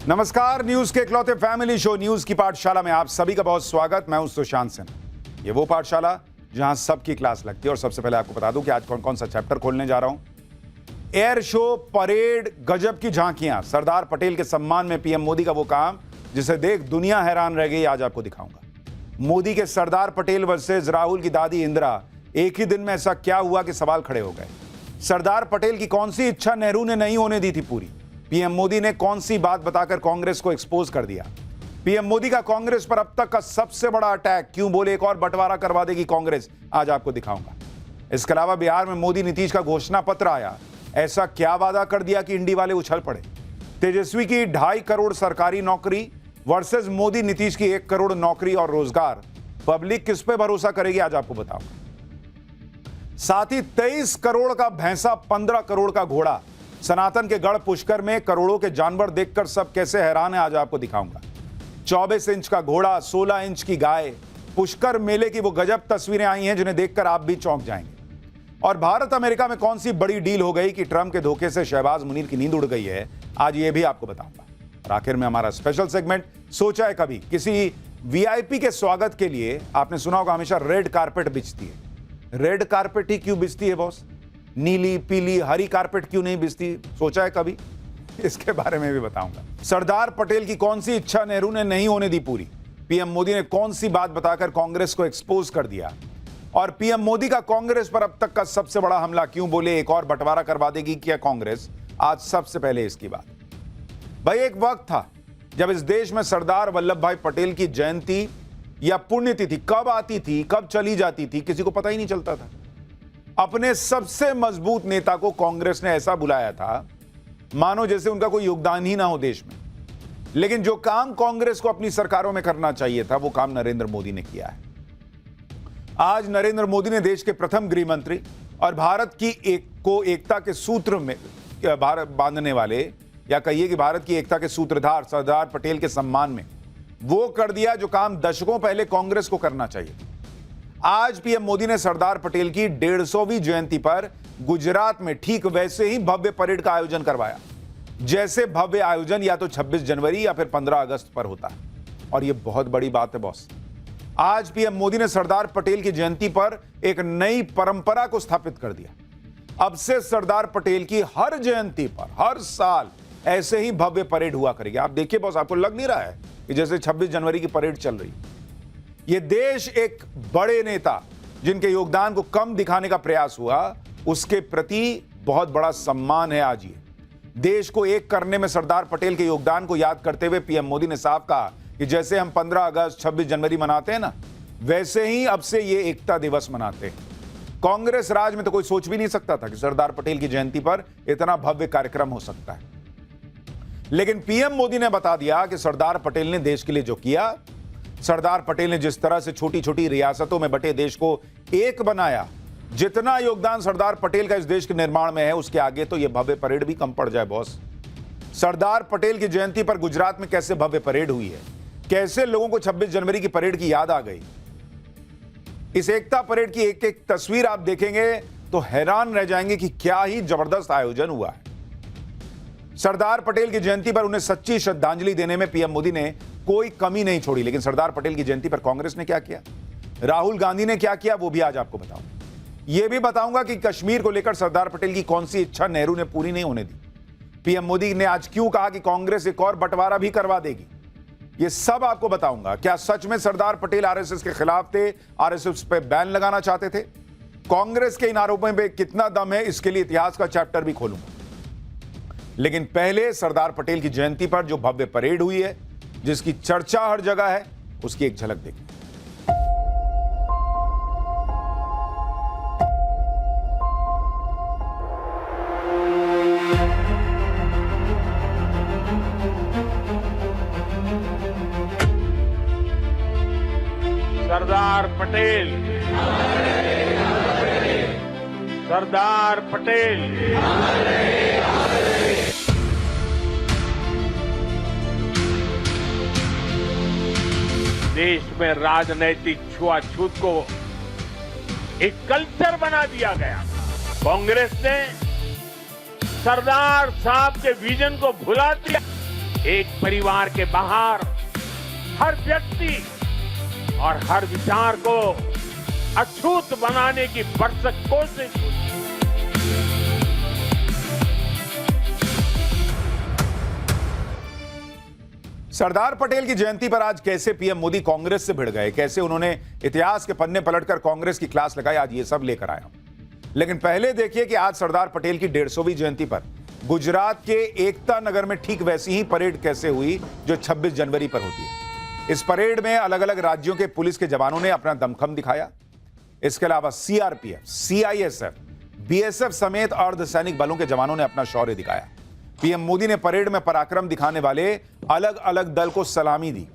नमस्कार, न्यूज के इकलौते फैमिली शो न्यूज की पाठशाला में आप सभी का बहुत स्वागत। मैं हूं सुशांत सिन्हा। ये वो पाठशाला जहां सबकी क्लास लगती है। और सबसे पहले आपको बता दूं कि आज कौन कौन सा चैप्टर खोलने जा रहा हूं। एयर शो, परेड, गजब की झांकियां, सरदार पटेल के सम्मान में पीएम मोदी का वो काम जिसे देख दुनिया हैरान रह गई, आज आपको दिखाऊंगा। मोदी के सरदार पटेल वर्सेस राहुल की दादी इंदिरा, एक ही दिन में ऐसा क्या हुआ कि सवाल खड़े हो गए। सरदार पटेल की कौन सी इच्छा नेहरू ने नहीं होने दी थी पूरी। पीएम मोदी ने कौन सी बात बताकर कांग्रेस को एक्सपोज कर दिया। पीएम मोदी का कांग्रेस पर अब तक का सबसे बड़ा अटैक, क्यों बोले एक और बंटवारा करवा देगी कांग्रेस, आज आपको दिखाऊंगा। इसके अलावा बिहार में मोदी नीतीश का घोषणा पत्र आया, ऐसा क्या वादा कर दिया कि इंडी वाले उछल पड़े। तेजस्वी की 2.5 करोड़ सरकारी नौकरी वर्सेस मोदी नीतीश की 1 करोड़ नौकरी और रोजगार, पब्लिक किस पे भरोसा करेगी, आज आपको बताऊंगा। साथ ही 23 करोड़ का भैंसा, 15 करोड़ का घोड़ा, सनातन के गढ़ पुष्कर में करोड़ों के जानवर देखकर सब कैसे हैरान है, आज आपको दिखाऊंगा। 24 इंच का घोड़ा, 16 इंच की गाय, पुष्कर मेले की वो गजब तस्वीरें आई हैं जिन्हें देखकर आप भी चौंक जाएंगे। और भारत अमेरिका में कौन सी बड़ी डील हो गई कि ट्रंप के धोखे से शहबाज मुनीर की नींद उड़ गई है, आज ये भी आपको बताऊंगा। और आखिर में हमारा स्पेशल सेगमेंट, सोचा है कभी किसी वीआईपी के स्वागत के लिए आपने सुना होगा हमेशा रेड कारपेट बिछती है। रेड कारपेट ही क्यों बिछती है बॉस, नीली, पीली, हरी कारपेट क्यों नहीं बिछती, सोचा है कभी? इसके बारे में भी बताऊंगा। सरदार पटेल की कौन सी इच्छा नेहरू ने नहीं होने दी पूरी, पीएम मोदी ने कौन सी बात बताकर कांग्रेस को एक्सपोज कर दिया। और पीएम मोदी का कांग्रेस पर अब तक का सबसे बड़ा हमला, क्यों बोले एक और बंटवारा करवा देगी क्या कांग्रेस, आज सबसे पहले इसकी बात। भाई, एक वक्त था जब इस देश में सरदार वल्लभ भाई पटेल की जयंती या पुण्यतिथि कब आती थी, कब चली जाती थी, किसी को पता ही नहीं चलता था। अपने सबसे मजबूत नेता को कांग्रेस ने ऐसा बुलाया था मानो जैसे उनका कोई योगदान ही ना हो देश में। लेकिन जो काम कांग्रेस को अपनी सरकारों में करना चाहिए था, वो काम नरेंद्र मोदी ने किया है। आज नरेंद्र मोदी ने देश के प्रथम गृह मंत्री और भारत की एकता के सूत्र में भारत बांधने वाले, या कहिए कि भारत की एकता के सूत्रधार सरदार पटेल के सम्मान में वो कर दिया जो काम दशकों पहले कांग्रेस को करना चाहिए। आज पीएम मोदी ने सरदार पटेल की 150वीं जयंती पर गुजरात में ठीक वैसे ही भव्य परेड का आयोजन करवाया जैसे भव्य आयोजन या तो 26 जनवरी या फिर 15 अगस्त पर होता है। और यह बहुत बड़ी बात है बॉस। आज पीएम मोदी ने सरदार पटेल की जयंती पर एक नई परंपरा को स्थापित कर दिया। अब से सरदार पटेल की हर जयंती पर हर साल ऐसे ही भव्य परेड हुआ करेगी। आप देखिए बॉस, आपको लग नहीं रहा है कि जैसे 26 जनवरी की परेड चल रही। यह देश एक बड़े नेता जिनके योगदान को कम दिखाने का प्रयास हुआ, उसके प्रति बहुत बड़ा सम्मान है। आज ये देश को एक करने में सरदार पटेल के योगदान को याद करते हुए पीएम मोदी ने साफ कहा कि जैसे हम 15 अगस्त 26 जनवरी मनाते हैं ना, वैसे ही अब से ये एकता दिवस मनाते हैं। कांग्रेस राज में तो कोई सोच भी नहीं सकता था कि सरदार पटेल की जयंती पर इतना भव्य कार्यक्रम हो सकता है। लेकिन पीएम मोदी ने बता दिया कि सरदार पटेल ने देश के लिए जो किया, सरदार पटेल ने जिस तरह से छोटी छोटी रियासतों में बटे देश को एक बनाया, जितना योगदान सरदार पटेल का इस देश के निर्माण में है, उसके आगे तो यह भव्य परेड भी कम पड़ जाए बॉस। सरदार पटेल की जयंती पर गुजरात में कैसे भव्य परेड हुई है, कैसे लोगों को 26 जनवरी की परेड की याद आ गई। इस एकता परेड की एक एक तस्वीर आप देखेंगे तो हैरान रह जाएंगे कि क्या ही जबरदस्त आयोजन हुआ है। सरदार पटेल की जयंती पर उन्हें सच्ची श्रद्धांजलि देने में पीएम मोदी ने कोई कमी नहीं छोड़ी। लेकिन सरदार पटेल की जयंती पर कांग्रेस ने क्या किया, राहुल गांधी ने क्या किया, वो भी आज आपको बताऊंगा। यह भी बताऊंगा कि कश्मीर को लेकर सरदार पटेल की कौन सी इच्छा नेहरू ने पूरी नहीं होने दी। पीएम मोदी ने आज क्यों कहा कि कांग्रेस एक और बंटवारा भी करवा देगी, यह सब आपको बताऊंगा। क्या सच में सरदार पटेल आरएसएस के खिलाफ थे, आरएसएस पे बैन लगाना चाहते थे? कांग्रेस के इन आरोपों में कितना दम है, इसके लिए इतिहास का चैप्टर भी खोलूंगा। लेकिन पहले सरदार पटेल की जयंती पर जो भव्य परेड हुई है, जिसकी चर्चा हर जगह है, उसकी एक झलक देखिए। सरदार पटेल, सरदार पटेल, देश में राजनैतिक छुआछूत को एक कल्चर बना दिया गया। कांग्रेस ने सरदार साहब के विजन को भुला दिया। एक परिवार के बाहर हर व्यक्ति और हर विचार को अछूत बनाने की भरसक कोशिश हुई। सरदार पटेल की जयंती पर आज कैसे पीएम मोदी कांग्रेस से भिड़ गए, कैसे उन्होंने इतिहास के पन्ने पलटकर कांग्रेस की क्लास लगाई, आज ये सब लेकर आया हूं। लेकिन पहले देखिए कि आज सरदार पटेल की 150वीं जयंती पर गुजरात के एकता नगर में ठीक वैसी ही परेड कैसे हुई जो 26 जनवरी पर होती है। इस परेड में अलग अलग राज्यों के पुलिस के जवानों ने अपना दमखम दिखाया। इसके अलावा सीआरपीएफ, सीआईएसएफ, बीएसएफ समेत अर्धसैनिक बलों के जवानों ने अपना शौर्य दिखाया। पीएम मोदी ने परेड में पराक्रम दिखाने वाले अलग अलग दल को सलामी दी।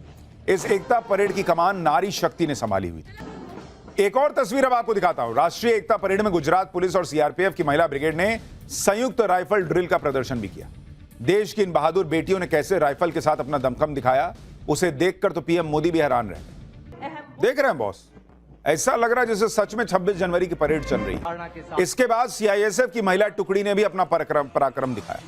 इस एकता परेड की कमान नारी शक्ति ने संभाली हुई थी। एक और तस्वीर अब आपको दिखाता हूं। राष्ट्रीय एकता परेड में गुजरात पुलिस और सीआरपीएफ की महिला ब्रिगेड ने संयुक्त राइफल ड्रिल का प्रदर्शन भी किया। देश की इन बहादुर बेटियों ने कैसे राइफल के साथ अपना दमखम दिखाया, उसे देखकर तो पीएम मोदी भी हैरान रह गए। देख रहे हैं बॉस, ऐसा लग रहा है जैसे सच में 26 जनवरी की परेड चल रही है। इसके बाद सीआईएसएफ की महिला टुकड़ी ने भी अपना पराक्रम दिखाया।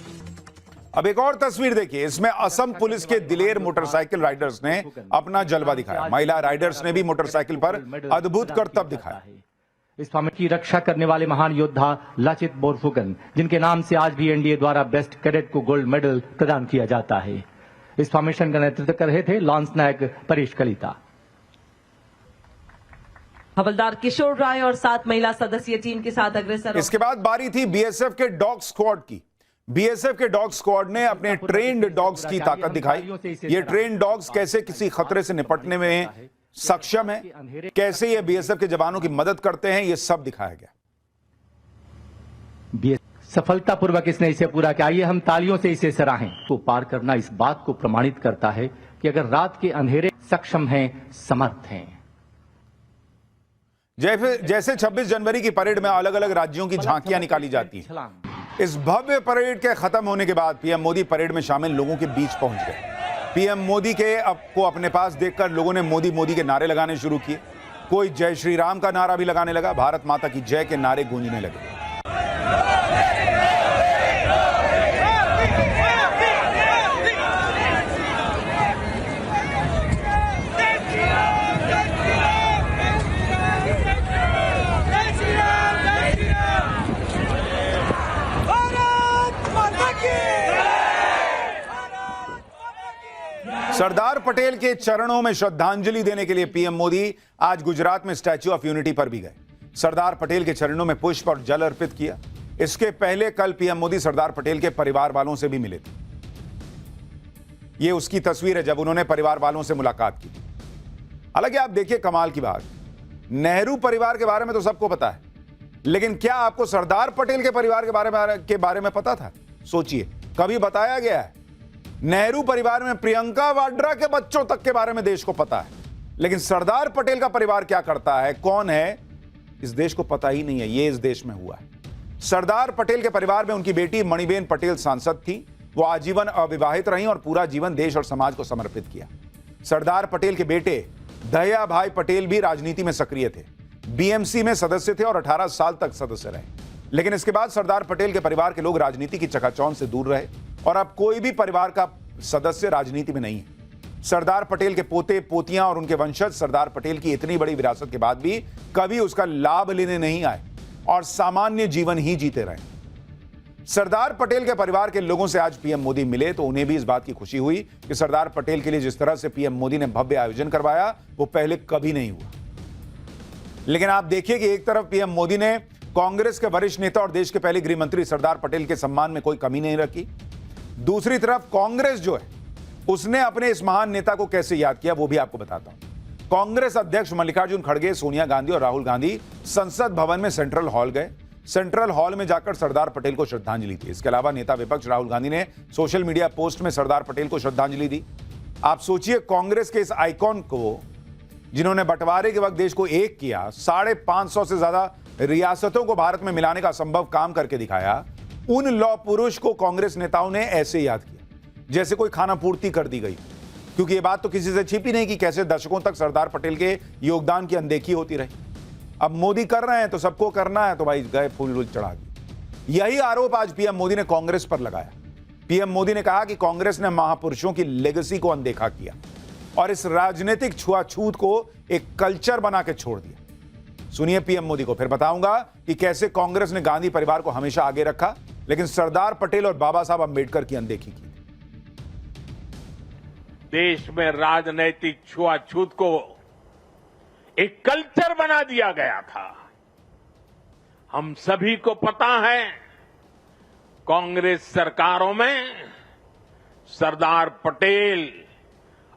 अब एक और तस्वीर देखिए, इसमें असम पुलिस के दिलेर मोटरसाइकिल राइडर्स ने अपना जलवा दिखाया। महिला राइडर्स ने भी मोटरसाइकिल पर अद्भुत करतब दिखाया। इस स्वामी की रक्षा करने वाले महान योद्धा लाचित बोरफुकन, जिनके नाम से आज भी एनडीए द्वारा बेस्ट कैडेट को गोल्ड मेडल प्रदान किया जाता है। इस फॉर्मेशन का नेतृत्व कर रहे थे लॉन्स नायक परेश कलिता। हवलदार किशोर राय और 7 महिला सदस्यीय टीम के साथ अग्रसर। इसके बाद बारी थी बीएसएफ के डॉग स्क्वाड की। बीएसएफ के डॉग स्क्वाड ने अपने ट्रेन्ड डॉग्स की ताकत दिखाई। ये ट्रेन्ड डॉग्स कैसे किसी खतरे से निपटने में सक्षम है, कैसे ये बीएसएफ के जवानों की मदद करते हैं, ये सब दिखाया गया। सफलतापूर्वक इसने इसे पूरा किया। आइए हम तालियों से इसे सराहें। को पार करना इस बात को प्रमाणित करता है कि अगर रात के अंधेरे सक्षम हैं, समर्थ हैं। जैसे 26 जनवरी की परेड में अलग अलग राज्यों की झांकियां निकाली जाती हैं। इस भव्य परेड के खत्म होने के बाद पीएम मोदी परेड में शामिल लोगों के बीच पहुंच गए। पीएम मोदी को अपने पास देखकर लोगों ने मोदी मोदी के नारे लगाने शुरू किए। कोई जय श्री राम का नारा भी लगाने लगा। भारत माता की जय के नारे गूंजने लगे। सरदार पटेल के चरणों में श्रद्धांजलि देने के लिए पीएम मोदी आज गुजरात में स्टैच्यू ऑफ यूनिटी पर भी गए। सरदार पटेल के चरणों में पुष्प और जल अर्पित किया। इसके पहले कल पीएम मोदी सरदार पटेल के परिवार वालों से भी मिले थे। यह उसकी तस्वीर है जब उन्होंने परिवार वालों से मुलाकात की। हालांकि आप देखिए कमाल की बात, नेहरू परिवार के बारे में तो सबको पता है, लेकिन क्या आपको सरदार पटेल के परिवार के बारे में पता था? सोचिए, कभी बताया गया है? नेहरू परिवार में प्रियंका वाड्रा के बच्चों तक के बारे में देश को पता है, लेकिन सरदार पटेल का परिवार क्या करता है, कौन है, इस देश को पता ही नहीं है। यह इस देश में हुआ है। सरदार पटेल के परिवार में उनकी बेटी मणिबेन पटेल सांसद थी। वो आजीवन अविवाहित रहीं और पूरा जीवन देश और समाज को समर्पित किया। सरदार पटेल के बेटे दया भाई पटेल भी राजनीति में सक्रिय थे। बीएमसी में सदस्य थे और 18 साल तक सदस्य रहे। लेकिन इसके बाद सरदार पटेल के परिवार के लोग राजनीति की चकाचौंध से दूर रहे और अब कोई भी परिवार का सदस्य राजनीति में नहीं है। सरदार पटेल के पोते पोतियां और उनके वंशज सरदार पटेल की इतनी बड़ी विरासत के बाद भी कभी उसका लाभ लेने नहीं आए और सामान्य जीवन ही जीते रहे। सरदार पटेल के परिवार के लोगों से आज पीएम मोदी मिले तो उन्हें भी इस बात की खुशी हुई कि सरदार पटेल के लिए जिस तरह से पीएम मोदी ने भव्य आयोजन करवाया वो पहले कभी नहीं हुआ। लेकिन आप देखिए कि एक तरफ पीएम मोदी ने कांग्रेस के वरिष्ठ नेता और देश के पहले गृह मंत्री सरदार पटेल के सम्मान में कोई कमी नहीं रखी, दूसरी तरफ कांग्रेस जो है उसने अपने इस महान नेता को कैसे याद किया वो भी आपको बताता हूं। कांग्रेस अध्यक्ष मल्लिकार्जुन खड़गे, सोनिया गांधी और राहुल गांधी संसद भवन में सेंट्रल हॉल गए। सेंट्रल हॉल में जाकर सरदार पटेल को श्रद्धांजलि दी। इसके अलावा नेता विपक्ष राहुल गांधी ने सोशल मीडिया पोस्ट में सरदार पटेल को श्रद्धांजलि दी। आप सोचिए, कांग्रेस के इस आइकॉन को, जिन्होंने बंटवारे के वक्त देश को एक किया, 550 से ज्यादा रियासतों को भारत में मिलाने का असंभव काम करके दिखाया, उन लौह पुरुष को कांग्रेस नेताओं ने ऐसे याद किया जैसे कोई खाना पूर्ति कर दी गई। क्योंकि यह बात तो किसी से छिपी नहीं कि कैसे दशकों तक सरदार पटेल के योगदान की अनदेखी होती रही। अब मोदी कर रहे हैं तो सबको करना है, तो भाई गए फूल चढ़ा दिए। यही आरोप आज पीएम मोदी ने कांग्रेस पर लगाया। पीएम मोदी ने कहा कि कांग्रेस ने महापुरुषों की लेगेसी को अनदेखा किया और इस राजनीतिक छुआछूत को एक कल्चर बना के छोड़ दिया। सुनिए पीएम मोदी को, फिर बताऊंगा कि कैसे कांग्रेस ने गांधी परिवार को हमेशा आगे रखा लेकिन सरदार पटेल और बाबा साहब अंबेडकर की अनदेखी की। देश में राजनीतिक छुआछूत को एक कल्चर बना दिया गया था। हम सभी को पता है कांग्रेस सरकारों में सरदार पटेल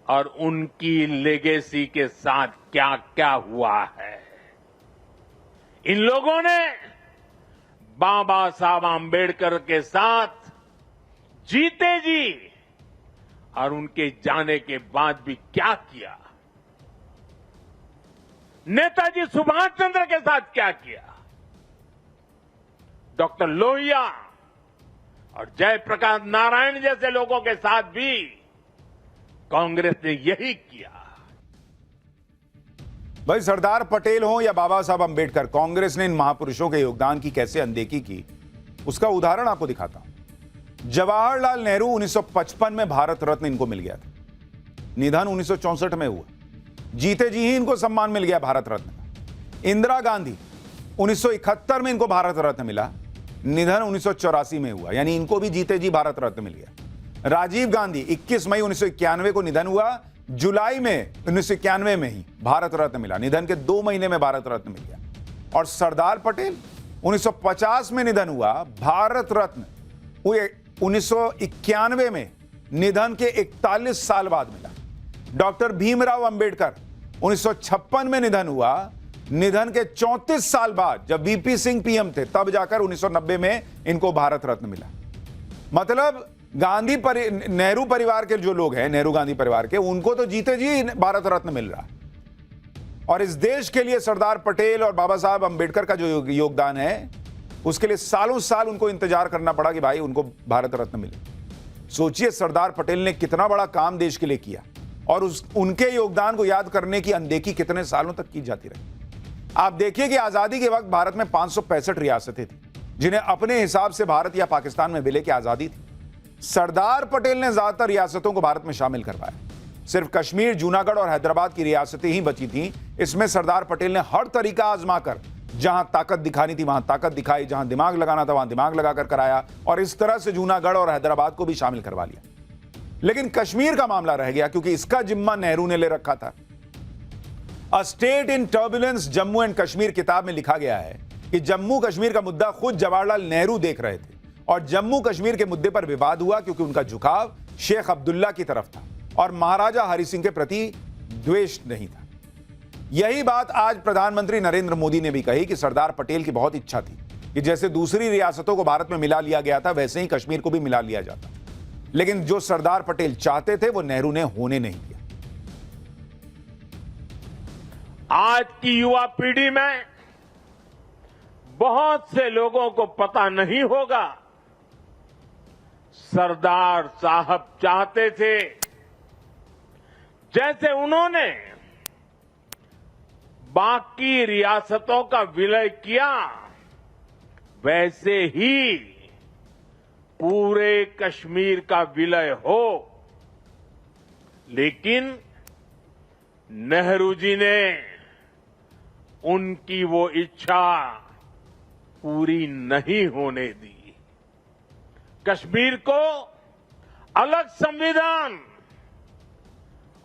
और उनकी लेगेसी के साथ क्या क्या हुआ है। इन लोगों ने बाबा साहब आम्बेडकर के साथ जीते जी और उनके जाने के बाद भी क्या किया, नेताजी सुभाष चंद्र के साथ क्या किया, डॉक्टर लोहिया और जयप्रकाश नारायण जैसे लोगों के साथ भी कांग्रेस ने यही किया। भाई सरदार पटेल हो या बाबा साहब अंबेडकर, कांग्रेस ने इन महापुरुषों के योगदान की कैसे अनदेखी की उसका उदाहरण आपको दिखाता हूं। जवाहरलाल नेहरू 1955 में भारत रत्न इनको मिल गया था। निधन 1964 में हुआ। जीते जी ही इनको सम्मान मिल गया भारत रत्न का। इंदिरा गांधी 1971 में इनको भारत रत्न मिला, निधन 1984 में हुआ, यानी इनको भी जीते जी भारत रत्न मिल गया। राजीव गांधी 21 मई 1991 को निधन हुआ, जुलाई में 1991 में ही भारत रत्न मिला, निधन के 2 महीने में भारत रत्न मिल गया। और सरदार पटेल 1950 में निधन हुआ, भारत रत्न 1991 में निधन के 41 साल बाद मिला। डॉक्टर भीमराव अंबेडकर 1956 में निधन हुआ, निधन के 34 साल बाद जब वीपी सिंह पीएम थे तब जाकर 1990 में इनको भारत रत्न मिला। मतलब नेहरू परिवार के जो लोग हैं, नेहरू गांधी परिवार के, उनको तो जीते जी भारत रत्न मिल रहा। और इस देश के लिए सरदार पटेल और बाबा साहब अंबेडकर का जो योगदान है उसके लिए सालों साल उनको इंतजार करना पड़ा कि भाई उनको भारत रत्न मिले। सोचिए सरदार पटेल ने कितना बड़ा काम देश के लिए किया और उनके योगदान को याद करने की अनदेखी कितने सालों तक की जाती रही। आप देखिए कि आजादी के वक्त भारत में 565 रियासतें थी जिन्हें अपने हिसाब से भारत या पाकिस्तान में विलय की आजादी थी। सरदार पटेल ने ज्यादातर रियासतों को भारत में शामिल करवाया। सिर्फ कश्मीर, जूनागढ़ और हैदराबाद की रियासतें ही बची थीं। इसमें सरदार पटेल ने हर तरीका आजमाकर जहां ताकत दिखानी थी वहां ताकत दिखाई, जहां दिमाग लगाना था वहां दिमाग लगाकर कराया और इस तरह से जूनागढ़ और हैदराबाद को भी शामिल करवा लिया। लेकिन कश्मीर का मामला रह गया क्योंकि इसका जिम्मा नेहरू ने ले रखा था। A state in turbulence Jammu and Kashmir किताब में लिखा गया है कि जम्मू कश्मीर का मुद्दा खुद जवाहरलाल नेहरू देख रहे थे और जम्मू कश्मीर के मुद्दे पर विवाद हुआ क्योंकि उनका झुकाव शेख अब्दुल्ला की तरफ था और महाराजा हरि सिंह के प्रति द्वेष नहीं था। यही बात आज प्रधानमंत्री नरेंद्र मोदी ने भी कही कि सरदार पटेल की बहुत इच्छा थी कि जैसे दूसरी रियासतों को भारत में मिला लिया गया था वैसे ही कश्मीर को भी मिला लिया जाता, लेकिन जो सरदार पटेल चाहते थे वो नेहरू ने होने नहीं दिया। आज की युवा पीढ़ी में बहुत से लोगों को पता नहीं होगा सरदार साहब चाहते थे जैसे उन्होंने बाकी रियासतों का विलय किया वैसे ही पूरे कश्मीर का विलय हो, लेकिन नेहरू जी ने उनकी वो इच्छा पूरी नहीं होने दी। कश्मीर को अलग संविधान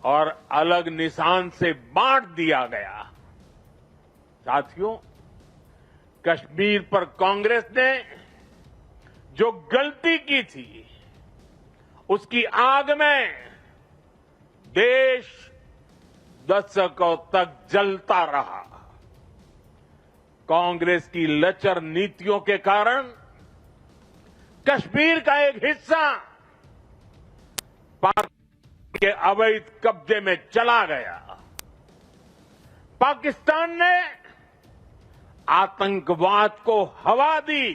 और अलग निशान से बांट दिया गया। साथियों, कश्मीर पर कांग्रेस ने जो गलती की थी उसकी आग में देश दशकों तक जलता रहा। कांग्रेस की लचर नीतियों के कारण कश्मीर का एक हिस्सा पाकिस्तान के अवैध कब्जे में चला गया। पाकिस्तान ने आतंकवाद को हवा दी।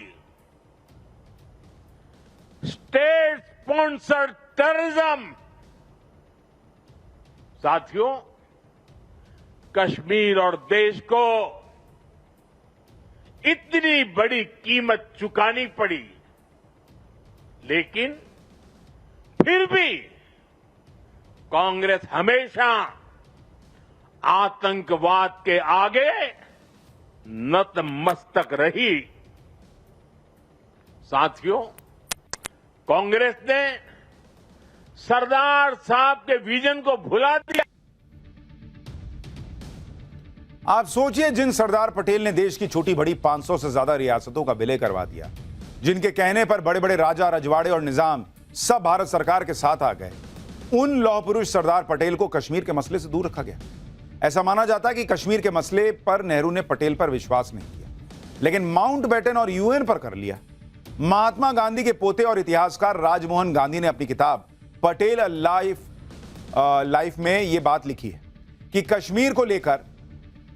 State sponsored terrorism. साथियों, कश्मीर और देश को इतनी बड़ी कीमत चुकानी पड़ी, लेकिन फिर भी कांग्रेस हमेशा आतंकवाद के आगे नतमस्तक रही। साथियों, कांग्रेस ने सरदार साहब के विजन को भुला दिया। आप सोचिए, जिन सरदार पटेल ने देश की छोटी बड़ी 500 से ज्यादा रियासतों का विलय करवा दिया, जिनके कहने पर बड़े बड़े राजा, रजवाड़े और निजाम सब भारत सरकार के साथ आ गए, उन लौह पुरुष सरदार पटेल को कश्मीर के मसले से दूर रखा गया। ऐसा माना जाता है कि कश्मीर के मसले पर नेहरू ने पटेल पर विश्वास नहीं किया, लेकिन माउंटबेटन और यूएन पर कर लिया। महात्मा गांधी के पोते और इतिहासकार राजमोहन गांधी ने अपनी किताब पटेल लाइफ में यह बात लिखी है कि कश्मीर को लेकर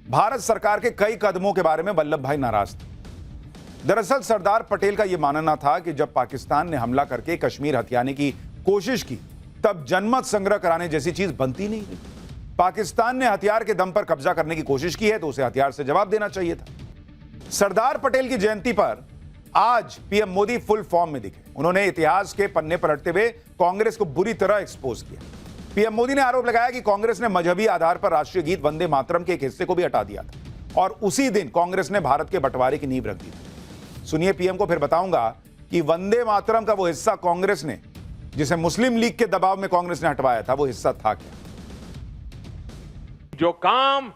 भारत सरकार के कई कदमों के बारे में वल्लभ भाई नाराज थे। दरअसल सरदार पटेल का यह मानना था कि जब पाकिस्तान ने हमला करके कश्मीर हथियाने की कोशिश की, तब जनमत संग्रह कराने जैसी चीज बनती नहीं थी। पाकिस्तान ने हथियार के दम पर कब्जा करने की कोशिश की है तो उसे हथियार से जवाब देना चाहिए था। सरदार पटेल की जयंती पर आज पीएम मोदी फुल फॉर्म में दिखे। उन्होंने इतिहास के पन्ने पलटते हुए कांग्रेस को बुरी तरह एक्सपोज किया। पीएम मोदी ने आरोप लगाया कि कांग्रेस ने मजहबी आधार पर राष्ट्रीय गीत वंदे मातरम के एक हिस्से को भी हटा दिया था और उसी दिन कांग्रेस ने भारत के बंटवारे की नींव रख दी थी। सुनिए पीएम को, फिर बताऊंगा कि वंदे मातरम का वो हिस्सा कांग्रेस ने, जिसे मुस्लिम लीग के दबाव में कांग्रेस ने हटवाया था, वो हिस्सा था क्या। जो काम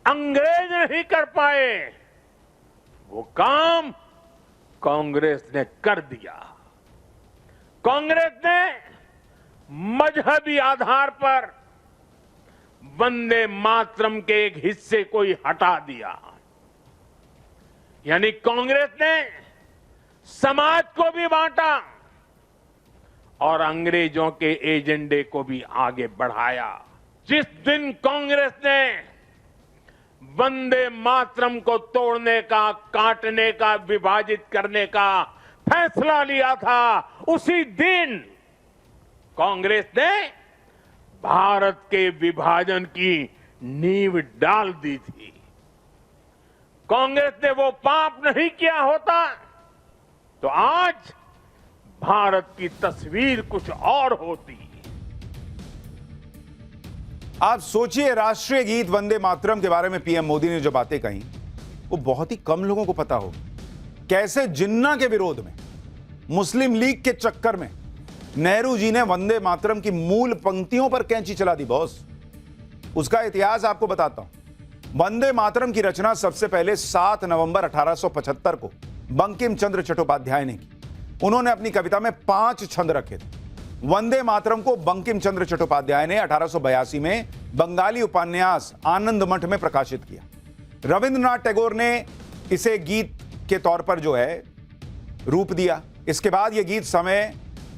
अंग्रेज नहीं कर पाए, वो काम कांग्रेस ने कर दिया। कांग्रेस ने मजहबी आधार पर वंदे मातरम के एक हिस्से को ही हटा दिया। यानी कांग्रेस ने समाज को भी बांटा और अंग्रेजों के एजेंडे को भी आगे बढ़ाया। जिस दिन कांग्रेस ने वंदे मातरम को तोड़ने का, काटने का, विभाजित करने का फैसला लिया था, उसी दिन कांग्रेस ने भारत के विभाजन की नींव डाल दी थी। कांग्रेस ने वो पाप नहीं किया होता तो आज भारत की तस्वीर कुछ और होती। आप सोचिए, राष्ट्रीय गीत वंदे मातरम के बारे में पीएम मोदी ने जो बातें कही, वो बहुत ही कम लोगों को पता हो। कैसे जिन्ना के विरोध में, मुस्लिम लीग के चक्कर में नेहरू जी ने वंदे मातरम की मूल पंक्तियों पर कैंची चला दी बॉस। उसका इतिहास आपको बताता हूं। वंदे मातरम की रचना सबसे पहले 7 नवंबर 1875 को बंकिम चंद्र चट्टोपाध्याय ने की। उन्होंने अपनी कविता में 5 छंद रखे थे। वंदे मातरम को बंकिम चंद्र चट्टोपाध्याय ने 1882 में बंगाली उपन्यास आनंद मठ में प्रकाशित किया। रविंद्रनाथ टैगोर ने इसे गीत के तौर पर जो है रूप दिया। इसके बाद यह गीत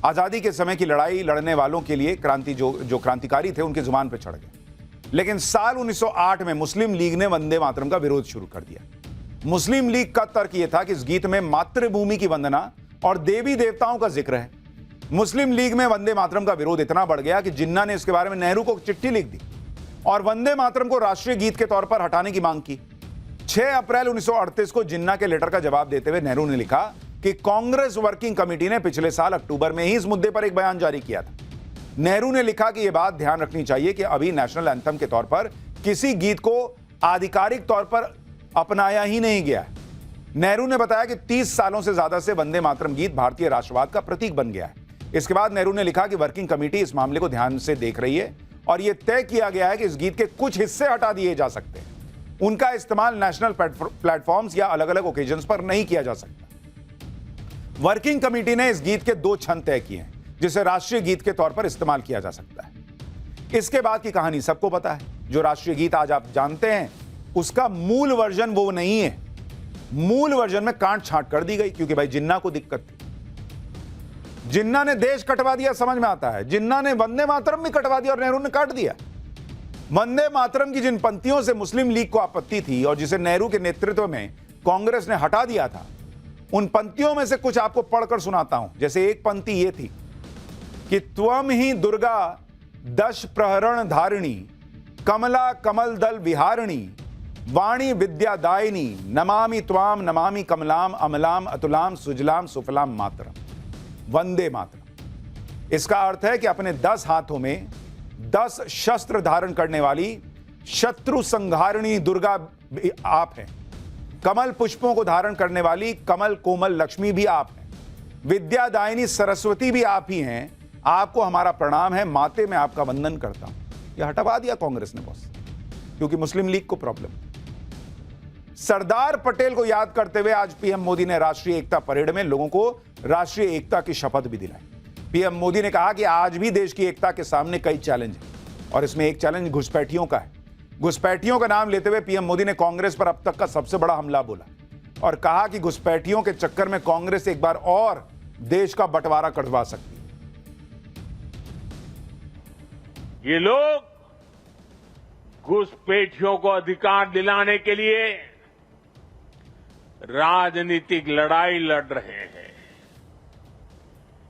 आजादी के समय की लड़ाई लड़ने वालों के लिए जो क्रांतिकारी थे उनकी जुबान पर चढ़ गए। लेकिन साल 1908 में मुस्लिम लीग ने वंदे मातरम का विरोध शुरू कर दिया। मुस्लिम लीग का तर्क यह था कि इस गीत में मातृभूमि की वंदना और देवी देवताओं का जिक्र है। मुस्लिम लीग में वंदे मातरम का विरोध इतना बढ़ गया कि जिन्ना ने इसके बारे में नेहरू को चिट्ठी लिख दी और वंदे मातरम को राष्ट्रीय गीत के तौर पर हटाने की मांग की। 6 अप्रैल 1938 को जिन्ना के लेटर का जवाब देते हुए नेहरू ने लिखा कि कांग्रेस वर्किंग कमेटी ने पिछले साल अक्टूबर में ही इस मुद्दे पर एक बयान जारी किया था। नेहरू ने लिखा कि यह बात ध्यान रखनी चाहिए कि अभी नेशनल एंथम के तौर पर किसी गीत को आधिकारिक तौर पर अपनाया ही नहीं गया। नेहरू ने बताया कि 30 सालों से ज्यादा से वंदे मातरम गीत भारतीय राष्ट्रवाद का प्रतीक बन गया है। इसके बाद नेहरू ने लिखा कि वर्किंग कमेटी इस मामले को ध्यान से देख रही है और यह तय किया गया है कि इस गीत के कुछ हिस्से हटा दिए जा सकते हैं। उनका इस्तेमाल नेशनल प्लेटफॉर्म्स या अलग अलग ओकेजन्स पर नहीं किया जा सकता। वर्किंग कमेटी ने इस गीत के 2 छंद तय किए हैं जिसे राष्ट्रीय गीत के तौर पर इस्तेमाल किया जा सकता है। इसके बाद की कहानी सबको पता है। जो राष्ट्रीय गीत आज आप जानते हैं उसका मूल वर्जन वो नहीं है। मूल वर्जन में काट छांट कर दी गई क्योंकि भाई जिन्ना को दिक्कत थी। जिन्ना ने देश कटवा दिया, समझ में आता है। जिन्ना ने वंदे मातरम भी कटवा दिया और नेहरू ने काट दिया। वंदे मातरम की जिन पंक्तियों से मुस्लिम लीग को आपत्ति थी और जिसे नेहरू के नेतृत्व में कांग्रेस ने हटा दिया था, उन पंक्तियों में से कुछ आपको पढ़कर सुनाता हूं। जैसे एक पंक्ति यह थी कि त्वम ही दुर्गा दश प्रहरण धारिणी, कमला कमल दल विहारिणी, वाणी विद्यादायिनी, नमामि त्वाम नमामि कमलाम अमलाम अतुलाम सुजलाम सुफलाम मातरम। वंदे मातरम। इसका अर्थ है कि अपने 10 हाथों में 10 शस्त्र धारण करने वाली शत्रु संहारिणी दुर्गा भी आप हैं। कमल पुष्पों को धारण करने वाली कमल कोमल लक्ष्मी भी आप हैं। विद्यादायिनी सरस्वती भी आप ही हैं। आपको हमारा प्रणाम है, माते में आपका वंदन करता हूं। यह हटवा दिया कांग्रेस ने बॉस, क्योंकि मुस्लिम लीग को प्रॉब्लम। सरदार पटेल को याद करते हुए आज पीएम मोदी ने राष्ट्रीय एकता परेड में लोगों को राष्ट्रीय एकता की शपथ भी दिलाई। पीएम मोदी ने कहा कि आज भी देश की एकता के सामने कई चैलेंज हैं और इसमें एक चैलेंज घुसपैठियों का है। घुसपैठियों का नाम लेते हुए पीएम मोदी ने कांग्रेस पर अब तक का सबसे बड़ा हमला बोला और कहा कि घुसपैठियों के चक्कर में कांग्रेस एक बार और देश का बंटवारा करवा सकती है। ये लोग घुसपैठियों को अधिकार दिलाने के लिए राजनीतिक लड़ाई लड़ रहे हैं।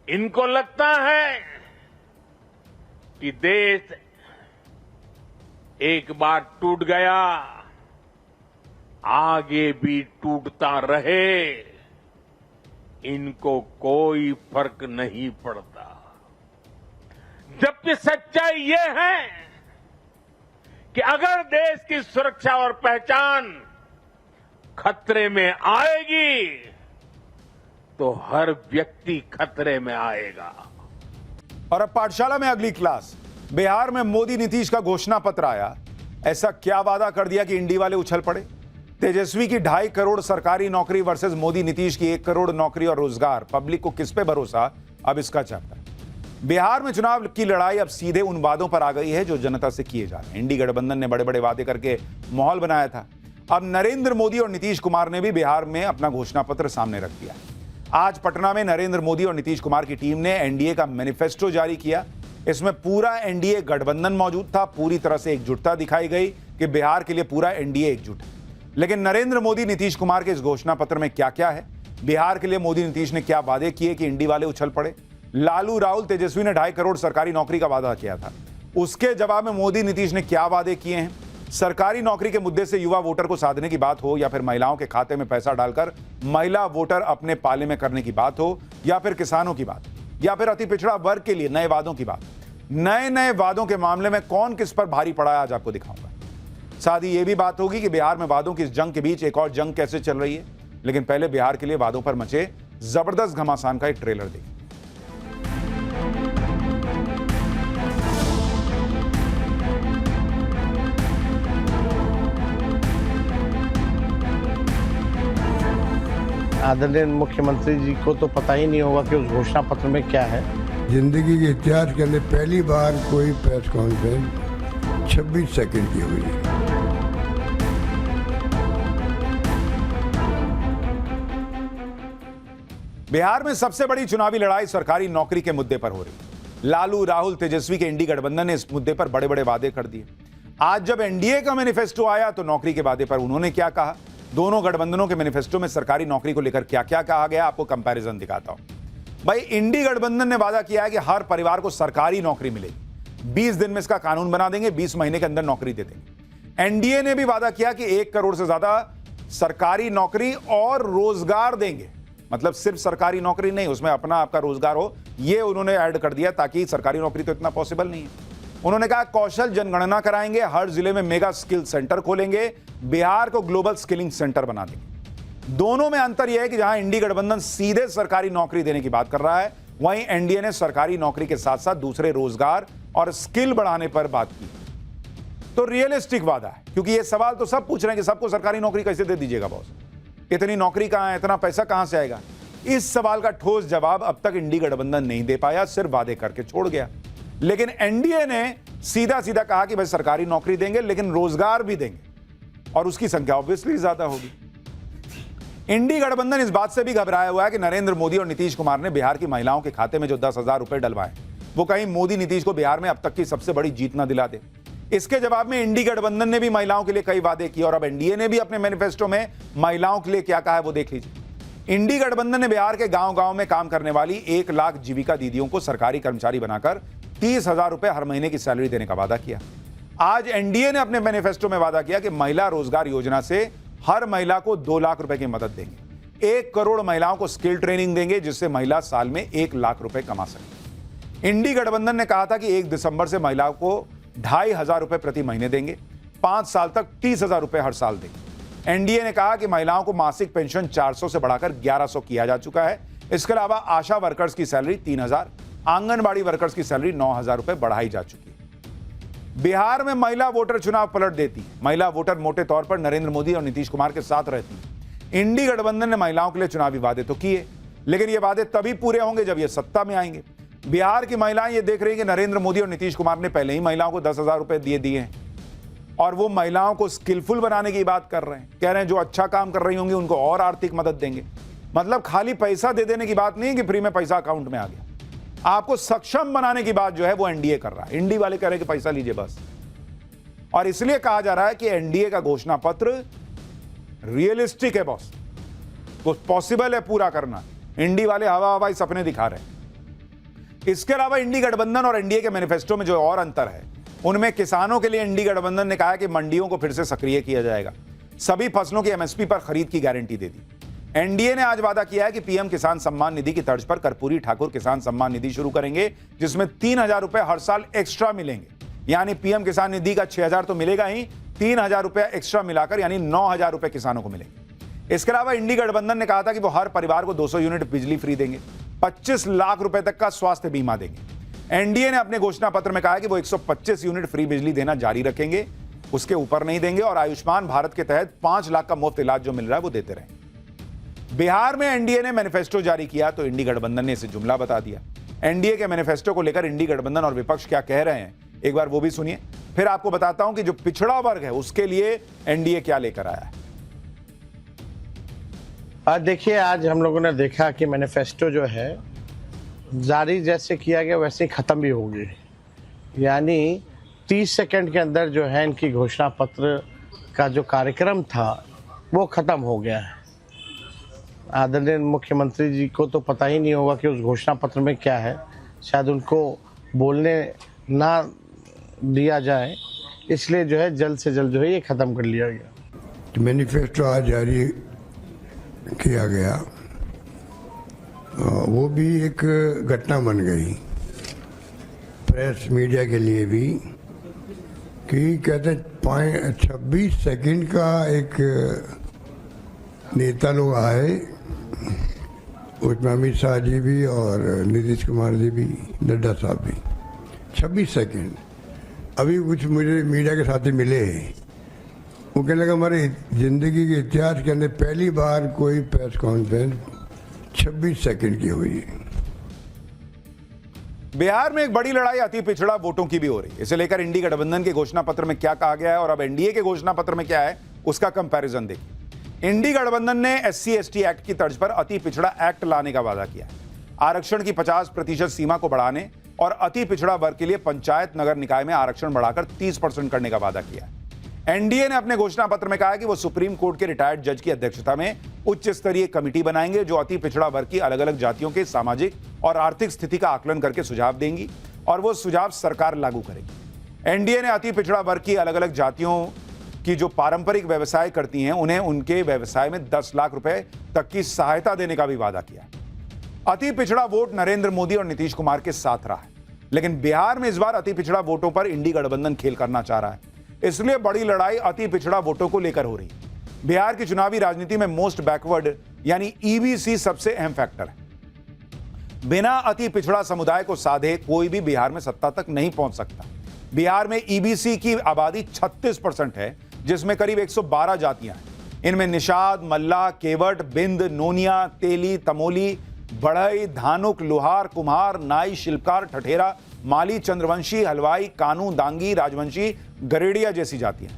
इनको लगता है कि देश एक बार टूट गया, आगे भी टूटता रहे, इनको कोई फर्क नहीं पड़ता। जबकि सच्चाई ये है कि अगर देश की सुरक्षा और पहचान खतरे में आएगी तो हर व्यक्ति खतरे में आएगा। और अब पाठशाला में अगली क्लास। बिहार में मोदी नीतीश का घोषणा पत्र आया। ऐसा क्या वादा कर दिया कि इंडी वाले उछल पड़े। तेजस्वी की 2.5 करोड़ सरकारी नौकरी वर्सेस मोदी नीतीश की 1 करोड़ नौकरी और रोजगार। पब्लिक को किस पे भरोसा, अब इसका चैप्टर। बिहार में चुनाव की लड़ाई अब सीधे उन वादों पर आ गई है जो जनता से किए जा रहे हैं। इंडी गठबंधन ने बड़े बड़े वादे करके माहौल बनाया था। अब नरेंद्र मोदी और नीतीश कुमार ने भी बिहार में अपना घोषणा पत्र सामने रख दिया। आज पटना में नरेंद्र मोदी और नीतीश कुमार की टीम ने एनडीए का मैनिफेस्टो जारी किया। इसमें पूरा एनडीए गठबंधन मौजूद था। पूरी तरह से एकजुटता दिखाई गई कि बिहार के लिए पूरा एनडीए एकजुट है। लेकिन नरेंद्र मोदी नीतीश कुमार के इस घोषणा पत्र में क्या क्या है, बिहार के लिए मोदी नीतीश ने क्या वादे किए कि इंडी वाले उछल पड़े। लालू राहुल तेजस्वी ने 2.5 करोड़ सरकारी नौकरी का वादा किया था, उसके जवाब में मोदी नीतीश ने क्या वादे किए हैं। सरकारी नौकरी के मुद्दे से युवा वोटर को साधने की बात हो या फिर महिलाओं के खाते में पैसा डालकर महिला वोटर अपने पाले में करने की बात हो या फिर किसानों की बात या फिर अति पिछड़ा वर्ग के लिए नए वादों की बात। नए नए वादों के मामले में कौन किस पर भारी पड़ा है आज आपको दिखाऊंगा। साथ ही यह भी बात होगी कि बिहार में वादों की इस जंग के बीच एक और जंग कैसे चल रही है। लेकिन पहले बिहार के लिए वादों पर मचे जबरदस्त घमासान का एक ट्रेलर देखिए। आदरणीय मुख्यमंत्री जी को तो पता ही नहीं होगा कि उस घोषणा पत्र में क्या है। जिंदगी के इतिहास के अंदर पहली बार कोई प्रेस कॉन्फ्रेंस 26 सेकंड की हुई है। बिहार में सबसे बड़ी चुनावी लड़ाई सरकारी नौकरी के मुद्दे पर हो रही है। लालू राहुल तेजस्वी के इंडी गठबंधन ने इस मुद्दे पर बड़े बड़े वादे कर दिए। आज जब एनडीए का मैनिफेस्टो आया तो नौकरी के वादे पर उन्होंने क्या कहा, दोनों गठबंधनों के मैनिफेस्टो में सरकारी नौकरी को लेकर क्या क्या कहा गया, आपको कंपैरिजन दिखाता हूं। भाई, इंडी गठबंधन ने वादा किया है कि हर परिवार को सरकारी नौकरी मिलेगी। 20 दिन में इसका कानून बना देंगे, 20 महीने के अंदर नौकरी दे देंगे। एनडीए ने भी वादा किया कि 1 करोड़ से ज्यादा सरकारी नौकरी और रोजगार देंगे। मतलब सिर्फ सरकारी नौकरी नहीं, उसमें अपना आपका रोजगार हो, यह उन्होंने ऐड कर दिया, ताकि सरकारी नौकरी तो इतना पॉसिबल नहीं है। उन्होंने कहा कौशल जनगणना कराएंगे, हर जिले में मेगा स्किल सेंटर खोलेंगे, बिहार को ग्लोबल स्किलिंग सेंटर बना देंगे। दोनों में अंतर यह है कि जहां इंडी गठबंधन सीधे सरकारी नौकरी देने की बात कर रहा है, वहीं एनडीए ने सरकारी नौकरी के साथ साथ दूसरे रोजगार और स्किल बढ़ाने पर बात की। तो रियलिस्टिक वादा है, क्योंकि यह सवाल तो सब पूछ रहे हैं कि सबको सरकारी नौकरी कैसे दे दीजिएगा बॉस, इतनी नौकरी कहां है, इतना पैसा कहां से आएगा। इस सवाल का ठोस जवाब अब तक इंडी गठबंधन नहीं दे पाया, सिर्फ वादे करके छोड़ गया। लेकिन एनडीए ने सीधा सीधा कहा कि भाई सरकारी नौकरी देंगे लेकिन रोजगार भी देंगे, और उसकी संख्या ऑब्वियसली ज्यादा होगी। इंडी गठबंधन इस बात से भी घबराया हुआ है कि नरेंद्र मोदी और नीतीश कुमार ने बिहार की महिलाओं के खाते में जो 10,000 रुपए डलवाए, वो कहीं मोदी नीतीश को बिहार में अब तक की सबसे बड़ी जीत ना दिला दे। इसके जवाब में इंडी गठबंधन ने भी महिलाओं के लिए कई वादे किए, और अब एनडीए ने भी अपने मैनिफेस्टो में महिलाओं के लिए क्या कहा है वो देख लीजिए। इंडी गठबंधन ने बिहार के गांव गांव में काम करने वाली 1 लाख जीविका दीदियों को सरकारी कर्मचारी बनाकर 30,000 रुपए हर महीने की सैलरी देने का वादा किया। आज एनडीए ने अपने मैनिफेस्टो में वादा किया कि महिला रोजगार योजना से हर महिला को 2 लाख रुपए की मदद देंगे। 1 करोड़ महिलाओं को स्किल ट्रेनिंग देंगे, जिससे महिला साल में 1 लाख रुपए कमा सके। इंडी गठबंधन ने कहा था कि 1 दिसंबर से महिलाओं को 2,500 रुपए प्रति महीने देंगे, 5 साल तक 30,000 रुपए हर साल देंगे। एनडीए ने कहा कि महिलाओं को मासिक पेंशन 400 से बढ़ाकर 1100 किया जा चुका है। इसके अलावा आशा वर्कर्स की सैलरी 3,000, आंगनबाड़ी वर्कर्स की सैलरी 9,000 रुपए बढ़ाई जा चुकी है। बिहार में महिला वोटर चुनाव पलट देती है। महिला वोटर मोटे तौर पर नरेंद्र मोदी और नीतीश कुमार के साथ रहती है। इंडी गठबंधन ने महिलाओं के लिए चुनावी वादे तो किए, लेकिन ये वादे तभी पूरे होंगे जब ये सत्ता में आएंगे। बिहार की महिलाएं ये देख रही हैं कि नरेंद्र मोदी और नीतीश कुमार ने पहले ही महिलाओं को 10,000 रुपए दिए हैं और वो महिलाओं को स्किलफुल बनाने की बात कर रहे हैं। कह रहे हैं जो अच्छा काम कर रही होंगी उनको और आर्थिक मदद देंगे। मतलब खाली पैसा दे देने की बात नहीं कि फ्री में पैसा अकाउंट में आ गया, आपको सक्षम बनाने की बात जो है वो एनडीए कर रहा है। इंडी वाले कह रहे हैं कि पैसा लीजिए बस। और इसलिए कहा जा रहा है कि एनडीए का घोषणा पत्र रियलिस्टिक है बॉस, तो पॉसिबल है पूरा करना। इंडी वाले हवा हवाई सपने दिखा रहे हैं। इसके अलावा इंडी गठबंधन और एनडीए के मैनिफेस्टो में जो और अंतर है, उनमें किसानों के लिए इंडी गठबंधन ने कहा कि मंडियों को फिर से सक्रिय किया जाएगा, सभी फसलों की एमएसपी पर खरीद की गारंटी दे दी। एनडीए ने आज वादा किया है कि पीएम किसान सम्मान निधि की तर्ज पर कर्पूरी ठाकुर किसान सम्मान निधि शुरू करेंगे, जिसमें 3,000 रुपए हर साल एक्स्ट्रा मिलेंगे। यानी पीएम किसान निधि का 6,000 तो मिलेगा ही, 3,000 रुपए एक्स्ट्रा मिलाकर यानी 9,000 रुपए किसानों को मिलेंगे। इसके अलावा इंडी गठबंधन ने कहा था कि वो हर परिवार को 200 यूनिट बिजली फ्री देंगे, 25 लाख रुपए तक का स्वास्थ्य बीमा देंगे। एनडीए ने अपने घोषणा पत्र में कहा कि वो 125 यूनिट फ्री बिजली देना जारी रखेंगे, उसके ऊपर नहीं देंगे, और आयुष्मान भारत के तहत 5 लाख का मुफ्त इलाज जो मिल रहा है वो देते रहेंगे। बिहार में एनडीए ने मैनिफेस्टो जारी किया तो इंडी गठबंधन ने इसे जुमला बता दिया। एनडीए के मैनिफेस्टो को लेकर इंडी गठबंधन और विपक्ष क्या कह रहे हैं, एक बार वो भी सुनिए, फिर आपको बताता हूं कि जो पिछड़ा वर्ग है उसके लिए एनडीए क्या लेकर आया है। देखिए, आज हम लोगों ने देखा कि मैनिफेस्टो जो है जारी जैसे किया गया वैसे ही ख़त्म भी होगी। यानी 30 सेकंड के अंदर जो है इनकी घोषणा पत्र का जो कार्यक्रम था वो ख़त्म हो गया है। आदरणीय मुख्यमंत्री जी को तो पता ही नहीं होगा कि उस घोषणा पत्र में क्या है, शायद उनको बोलने ना दिया जाए, इसलिए जो है जल्द से जल्द जो है ये ख़त्म कर लिया गया। मैनिफेस्टो आज जारी किया गया, वो भी एक घटना बन गई प्रेस मीडिया के लिए भी, कि कहते 26 सेकंड का एक नेता लोग आए, उसमें अमित शाह जी भी और नीतीश कुमार जी भी, नड्डा साहब भी। 26 सेकंड। अभी कुछ मुझे मीडिया के साथी मिले, वो कहने लगा हमारे जिंदगी के इतिहास के अंदर पहली बार कोई प्रेस कॉन्फ्रेंस 26 सेकंड की हुई है। बिहार में एक बड़ी लड़ाई अति पिछड़ा वोटों की भी हो रही है। इसे लेकर इंडी गठबंधन के घोषणा पत्र में क्या कहा गया है और अब एनडीए के घोषणा पत्र में क्या है, उसका कंपैरिजन देखिए। इंडी गठबंधन ने SC/ST एक्ट की तर्ज पर अति पिछड़ा एक्ट लाने का वादा किया है। आरक्षण की 50% सीमा को बढ़ाने और अति पिछड़ा वर्ग के लिए पंचायत नगर निकाय में आरक्षण बढ़ाकर 30% करने का वादा किया है। एनडीए ने अपने घोषणा पत्र में कहा कि वो सुप्रीम कोर्ट के रिटायर्ड जज की अध्यक्षता में उच्च स्तरीय कमेटी बनाएंगे, जो अति पिछड़ा वर्ग की अलग अलग जातियों के सामाजिक और आर्थिक स्थिति का आकलन करके सुझाव देंगी और वो सुझाव सरकार लागू करेगी। एनडीए ने अति पिछड़ा वर्ग की अलग अलग जातियों की जो पारंपरिक व्यवसाय करती हैं, उन्हें उनके व्यवसाय में 10 लाख रुपए तक की सहायता देने का भी वादा किया। अति पिछड़ा वोट नरेंद्र मोदी और नीतीश कुमार के साथ रहा है, लेकिन बिहार में इस बार अति पिछड़ा वोटों पर इंडी गठबंधन खेल करना चाह रहा है। इसलिए बड़ी लड़ाई अति पिछड़ा वोटों को लेकर हो रही है। बिहार की चुनावी राजनीति में मोस्ट बैकवर्ड यानी ईबीसी सबसे अहम फैक्टर है। बिना अति पिछड़ा समुदाय को साधे कोई भी बिहार में सत्ता तक नहीं पहुंच सकता। बिहार में ईबीसी की आबादी 36% है, जिसमें करीब 112 जातियां हैं। इनमें निषाद, मल्ला, केवट, बिंद, नोनिया, तेली, तमोली, बढ़ई, धानुक, लोहार, कुम्हार, नाई, शिल्पकार, ठठेरा, माली, चंद्रवंशी, हलवाई, कानू, दांगी, राजवंशी, गरेड़िया जैसी जातियां।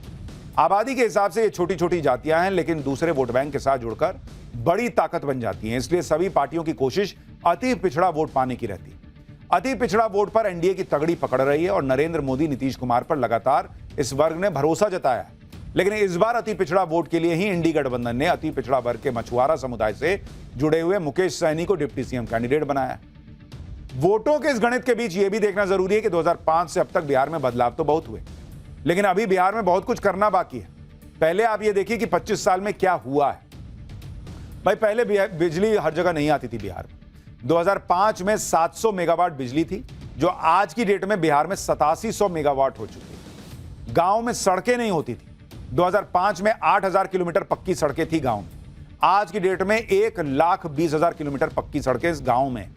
आबादी के हिसाब से ये छोटी छोटी जातियां हैं, लेकिन दूसरे वोट बैंक के साथ जुड़कर बड़ी ताकत बन जाती हैं। इसलिए सभी पार्टियों की कोशिश अति पिछड़ा वोट पाने की रहती है। अति पिछड़ा वोट पर एनडीए की तगड़ी पकड़ रही है और नरेंद्र मोदी, नीतीश कुमार पर लगातार इस वर्ग ने भरोसा जताया। लेकिन इस बार अति पिछड़ा वोट के लिए ही इंडी गठबंधन ने अति पिछड़ा वर्ग के मछुआरा समुदाय से जुड़े हुए मुकेश सहनी को डिप्टी सीएम कैंडिडेट बनाया। वोटों के इस गणित के बीच यह भी देखना जरूरी है कि 2005 से अब तक बिहार में बदलाव तो बहुत हुए, लेकिन अभी बिहार में बहुत कुछ करना बाकी है। पहले आप ये देखिए कि 25 साल में क्या हुआ है। भाई, पहले बिजली हर जगह नहीं आती थी बिहार में। 2005 में 700 मेगावाट बिजली थी, जो आज की डेट में बिहार में 8700 मेगावाट हो चुकी है। गांव में सड़कें नहीं होती थी। 2005 में 8000 किलोमीटर पक्की सड़कें थी गांव में। आज की डेट में 1,20,000 किलोमीटर पक्की सड़कें इस गांव में।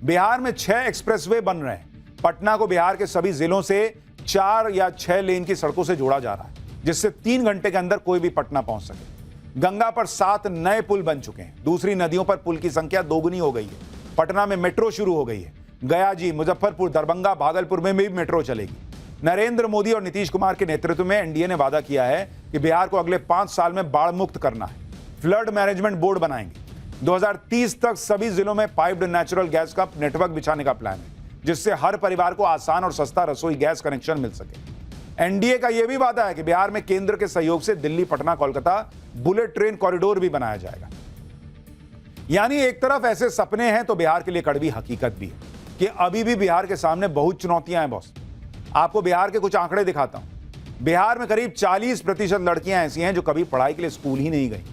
बिहार में 6 एक्सप्रेसवे बन रहे हैं। पटना को बिहार के सभी जिलों से 4 या 6 लेन की सड़कों से जोड़ा जा रहा है, जिससे 3 घंटे के अंदर कोई भी पटना पहुंच सके। गंगा पर 7 नए पुल बन चुके हैं। दूसरी नदियों पर पुल की संख्या दोगुनी हो गई है। पटना में मेट्रो शुरू हो गई है। गया जी, मुजफ्फरपुर, दरभंगा, भागलपुर में भी मेट्रो चलेगी। नरेंद्र मोदी और नीतीश कुमार के नेतृत्व में एनडीए ने वादा किया है कि बिहार को अगले 5 साल में बाढ़ मुक्त करना है। फ्लड मैनेजमेंट बोर्ड बनाएंगे। 2030 तक सभी जिलों में पाइप्ड नेचुरल गैस का नेटवर्क बिछाने का प्लान है, जिससे हर परिवार को आसान और सस्ता रसोई गैस कनेक्शन मिल सके। एनडीए का यह भी वादा है कि बिहार में केंद्र के सहयोग से Delhi, Patna, Kolkata bullet train corridor भी बनाया जाएगा। यानी एक तरफ ऐसे सपने हैं तो बिहार के लिए कड़वी हकीकत भी है कि अभी भी बिहार के सामने बहुत चुनौतियां हैं बॉस। आपको बिहार के कुछ आंकड़े दिखाता हूं। बिहार में करीब 40% लड़कियां ऐसी हैं जो कभी पढ़ाई के लिए स्कूल ही नहीं गई।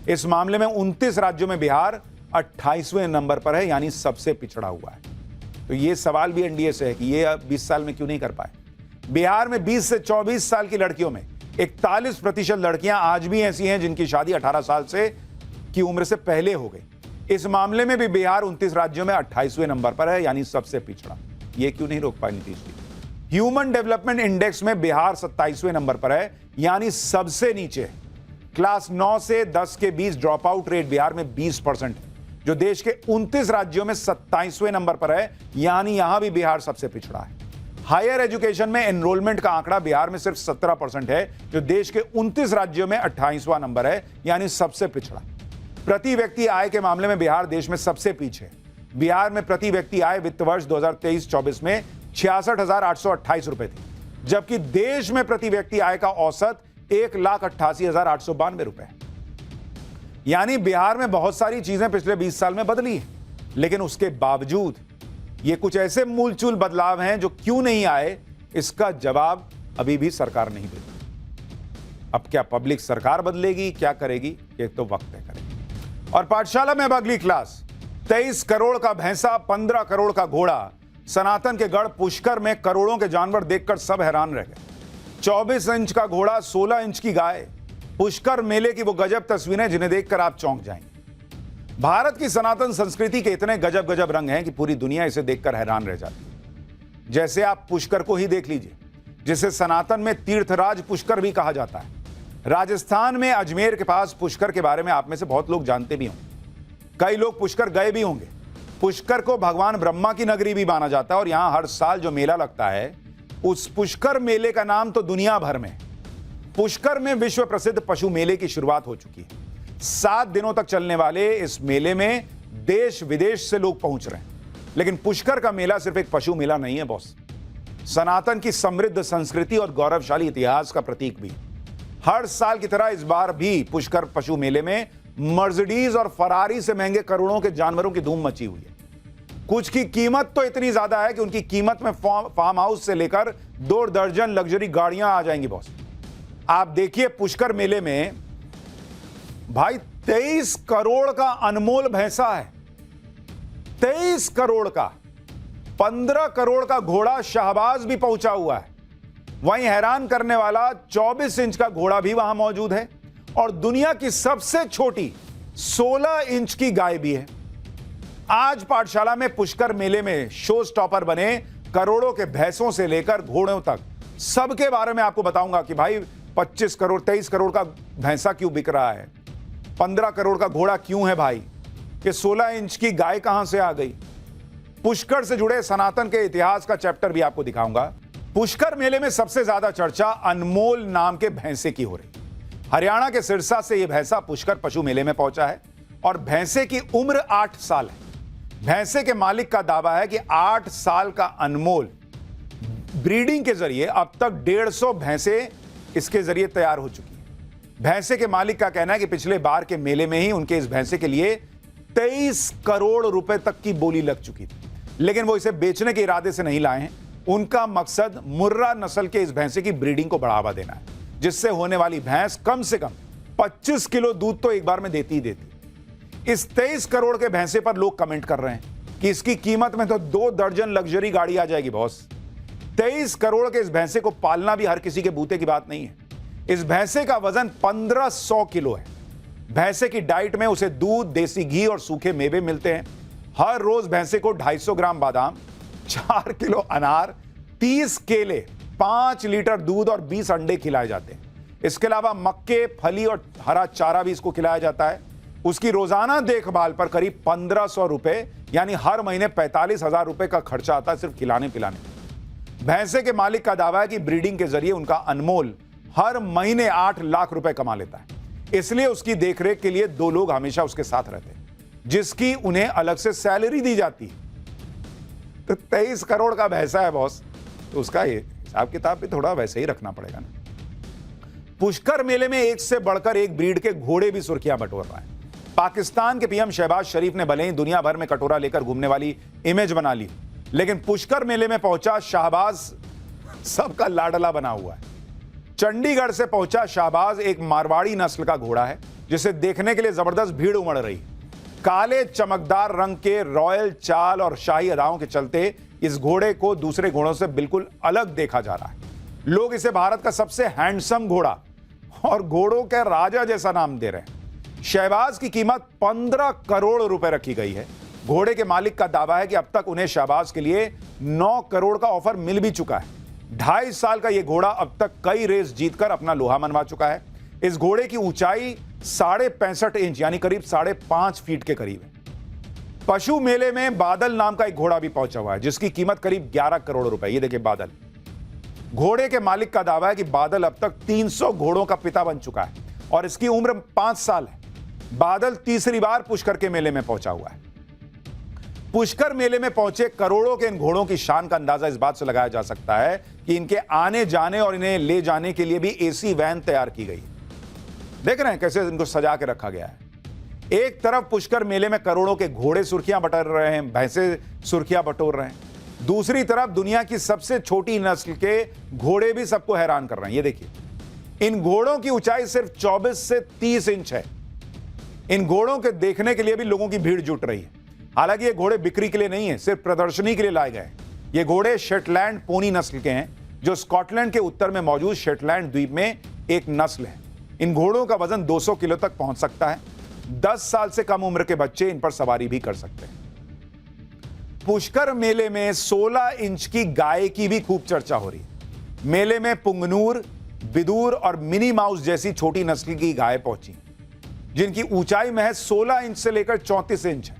इस मामले में 29 राज्यों में बिहार 28वें नंबर पर है, यानी सबसे पिछड़ा हुआ है। तो ये सवाल भी एनडीए से है कि ये अब 20 साल में क्यों नहीं कर पाए। बिहार में 20 से 24 साल की लड़कियों में 41% लड़कियां आज भी ऐसी हैं जिनकी शादी 18 साल से की उम्र से पहले हो गई। इस मामले में भी बिहार 29 राज्यों में 28वें नंबर पर है, यानी सबसे पिछड़ा। ये क्यों नहीं रोक पाए Nitish ji. Human development index में बिहार 27वें नंबर पर है, यानी सबसे नीचे। क्लास 9 से 10 के बीच ड्रॉप आउट रेट बिहार में 20% है, जो देश के 29 राज्यों में 27वें नंबर पर है, यानी यहां भी बिहार सबसे पिछड़ा है। हायर एजुकेशन में एनरोलमेंट का आंकड़ा बिहार में सिर्फ 17% है, जो देश के 29 राज्यों में 28वां नंबर है, यानी सबसे पिछड़ा। प्रति व्यक्ति आय के मामले में बिहार देश में सबसे पीछे है। बिहार में प्रति व्यक्ति आय वित्त वर्ष 2023-24 में 66,828 रुपए थी, जबकि देश में प्रति व्यक्ति आय का औसत 1,88,892 रुपए है। यानी बिहार में बहुत सारी चीजें पिछले 20 साल में बदली हैं, लेकिन उसके बावजूद ये कुछ ऐसे मूलचूल बदलाव हैं जो क्यों नहीं आए, इसका जवाब अभी भी सरकार नहीं देती। अब क्या पब्लिक सरकार बदलेगी, क्या करेगी, ये तो वक्त तय करेगी। और पाठशाला में अब अगली क्लास। 23 करोड़ का भैंसा, 15 करोड़ का घोड़ा, सनातन के गढ़ पुष्कर में करोड़ों के जानवर देखकर सब हैरान रह गए। 24 इंच का घोड़ा, 16 इंच की गाय, पुष्कर मेले की वो गजब तस्वीरें जिन्हें देखकर आप चौंक जाएंगे। भारत की सनातन संस्कृति के इतने गजब गजब रंग हैं कि पूरी दुनिया इसे देखकर हैरान रह जाती है। जैसे आप पुष्कर को ही देख लीजिए, जिसे सनातन में तीर्थराज पुष्कर भी कहा जाता है। राजस्थान में अजमेर के पास पुष्कर के बारे में आप में से बहुत लोग जानते भी होंगे। कई लोग पुष्कर गए भी होंगे। पुष्कर को भगवान ब्रह्मा की नगरी भी माना जाता है और यहां हर साल जो मेला लगता है, उस पुष्कर मेले का नाम तो दुनिया भर में। पुष्कर में विश्व प्रसिद्ध पशु मेले की शुरुआत हो चुकी है। 7 दिनों तक चलने वाले इस मेले में देश विदेश से लोग पहुंच रहे हैं। लेकिन पुष्कर का मेला सिर्फ एक पशु मेला नहीं है बॉस, सनातन की समृद्ध संस्कृति और गौरवशाली इतिहास का प्रतीक भी। हर साल की तरह इस बार भी पुष्कर पशु मेले में मर्सिडीज और फरारी से महंगे करोड़ों के जानवरों की धूम मची हुई है। कुछ की कीमत तो इतनी ज्यादा है कि उनकी कीमत में फार्म हाउस से लेकर 2 दर्जन लग्जरी गाड़ियां आ जाएंगी बॉस। आप देखिए पुष्कर मेले में भाई 23 करोड़ का अनमोल भैंसा है, 23 करोड़ का। 15 करोड़ का घोड़ा शाहबाज भी पहुंचा हुआ है। वहीं हैरान करने वाला 24 इंच का घोड़ा भी वहां मौजूद है और दुनिया की सबसे छोटी 16 इंच की गाय भी है। आज पाठशाला में पुष्कर मेले में शो स्टॉपर बने करोड़ों के भैंसों से लेकर घोड़ों तक सबके बारे में आपको बताऊंगा कि भाई 25 करोड़ 23 करोड़ का भैंसा क्यों बिक रहा है, 15 करोड़ का घोड़ा क्यों है भाई, ये 16 इंच की गाय कहां से आ गई। पुष्कर से जुड़े सनातन के इतिहास का चैप्टर भी आपको दिखाऊंगा। पुष्कर मेले में सबसे ज्यादा चर्चा अनमोल नाम के भैंसे की हो रही। हरियाणा के सिरसा से यह भैंसा पुष्कर पशु मेले में पहुंचा है और भैंसे की उम्र 8 साल है। भैंसे के मालिक का दावा है कि 8 साल का अनमोल ब्रीडिंग के जरिए अब तक 150 भैंसे इसके जरिए तैयार हो चुकी है। भैंसे के मालिक का कहना है कि पिछले बार के मेले में ही उनके इस भैंसे के लिए 23 करोड़ रुपए तक की बोली लग चुकी थी, लेकिन वो इसे बेचने के इरादे से नहीं लाए हैं। उनका मकसद मुर्रा नस्ल के इस भैंसे की ब्रीडिंग को बढ़ावा देना है, जिससे होने वाली भैंस कम से कम 25 किलो दूध तो एक बार में देती ही देती। इस 23 करोड़ के भैंसे पर लोग कमेंट कर रहे हैं कि इसकी कीमत में तो 2 दर्जन लग्जरी गाड़ी आ जाएगी बॉस। 23 करोड़ के इस भैंसे को पालना भी हर किसी के बूते की बात नहीं है। इस भैंसे का वजन 1500 किलो है। भैंसे की डाइट में उसे दूध, देसी घी और सूखे मेवे मिलते हैं। हर रोज भैंसे को 250 ग्राम बादाम, 4 किलो अनार, 30 केले, 5 लीटर दूध और 20 अंडे खिलाए जाते हैं। इसके अलावा मक्के, फली और हरा चारा भी इसको खिलाया जाता है। उसकी रोजाना देखभाल पर करीब 1500 रुपए यानी हर महीने 45,000 रुपए का खर्चा आता है सिर्फ खिलाने पिलाने। भैंसे के मालिक का दावा है कि ब्रीडिंग के जरिए उनका अनमोल हर महीने 8 लाख रुपए कमा लेता है। इसलिए उसकी देखरेख के लिए 2 लोग हमेशा उसके साथ रहते हैं, जिसकी उन्हें अलग से सैलरी दी जाती है। तो 23 करोड़ का भैंसा है बॉस, तो उसका ये हिसाब किताब भी थोड़ा वैसे ही रखना पड़ेगा ना। पुष्कर मेले में एक से बढ़कर एक ब्रीड के घोड़े भी सुर्खियां बटोर रहा है। पाकिस्तान के पीएम शहबाज शरीफ ने भले ही दुनिया भर में कटोरा लेकर घूमने वाली इमेज बना ली, लेकिन पुष्कर मेले में पहुंचा शाहबाज सबका लाडला बना हुआ है। चंडीगढ़ से पहुंचा शाहबाज एक मारवाड़ी नस्ल का घोड़ा है, जिसे देखने के लिए जबरदस्त भीड़ उमड़ रही। काले चमकदार रंग के, रॉयल चाल और शाही अदाओं के चलते इस घोड़े को दूसरे घोड़ों से बिल्कुल अलग देखा जा रहा है। लोग इसे भारत का सबसे हैंडसम घोड़ा और घोड़ों के राजा जैसा नाम दे रहे हैं। शहबाज की कीमत 15 करोड़ रुपए रखी गई है। घोड़े के मालिक का दावा है कि अब तक उन्हें शहबाज के लिए 9 करोड़ का ऑफर मिल भी चुका है। 2.5 साल का यह घोड़ा अब तक कई रेस जीतकर अपना लोहा मनवा चुका है। इस घोड़े की ऊंचाई 65.5 इंच यानी करीब 5.5 फीट के करीब है। पशु मेले में बादल नाम का एक घोड़ा भी पहुंचा हुआ है, जिसकी कीमत करीब 11 करोड़ रुपए। ये देखिए बादल। घोड़े के मालिक का दावा है कि बादल अब तक 300 घोड़ों का पिता बन चुका है और इसकी उम्र 5 साल है। बादल तीसरी बार पुष्कर के मेले में पहुंचा हुआ है। पुष्कर मेले में पहुंचे करोड़ों के इन घोड़ों की शान का अंदाजा इस बात से लगाया जा सकता है कि इनके आने जाने और इन्हें ले जाने के लिए भी एसी वैन तैयार की गई। देख रहे हैं कैसे इनको सजा के रखा गया है। एक तरफ पुष्कर मेले में करोड़ों के घोड़े सुर्खियां बटोर रहे हैं, भैंसे सुर्खियां बटोर रहे हैं। दूसरी तरफ दुनिया की सबसे छोटी नस्ल के घोड़े भी सबको हैरान कर रहे हैं। ये देखिए, इन घोड़ों की ऊंचाई सिर्फ 24 से 30 इंच है। इन घोड़ों के देखने के लिए भी लोगों की भीड़ जुट रही है। हालांकि ये घोड़े बिक्री के लिए नहीं है, सिर्फ प्रदर्शनी के लिए लाए गए। ये घोड़े शेटलैंड पोनी नस्ल के हैं, जो स्कॉटलैंड के उत्तर में मौजूद शेटलैंड द्वीप में एक नस्ल है। इन घोड़ों का वजन 200 किलो तक पहुंच सकता है। 10 साल से कम उम्र के बच्चे इन पर सवारी भी कर सकते हैं। पुष्कर मेले में 16 इंच की गाय की भी खूब चर्चा हो रही है। मेले में पुंगनूर, बिदूर और मिनी माउस जैसी छोटी नस्ल की गाय पहुंची, जिनकी ऊंचाई महज 16 इंच से लेकर 34 इंच है।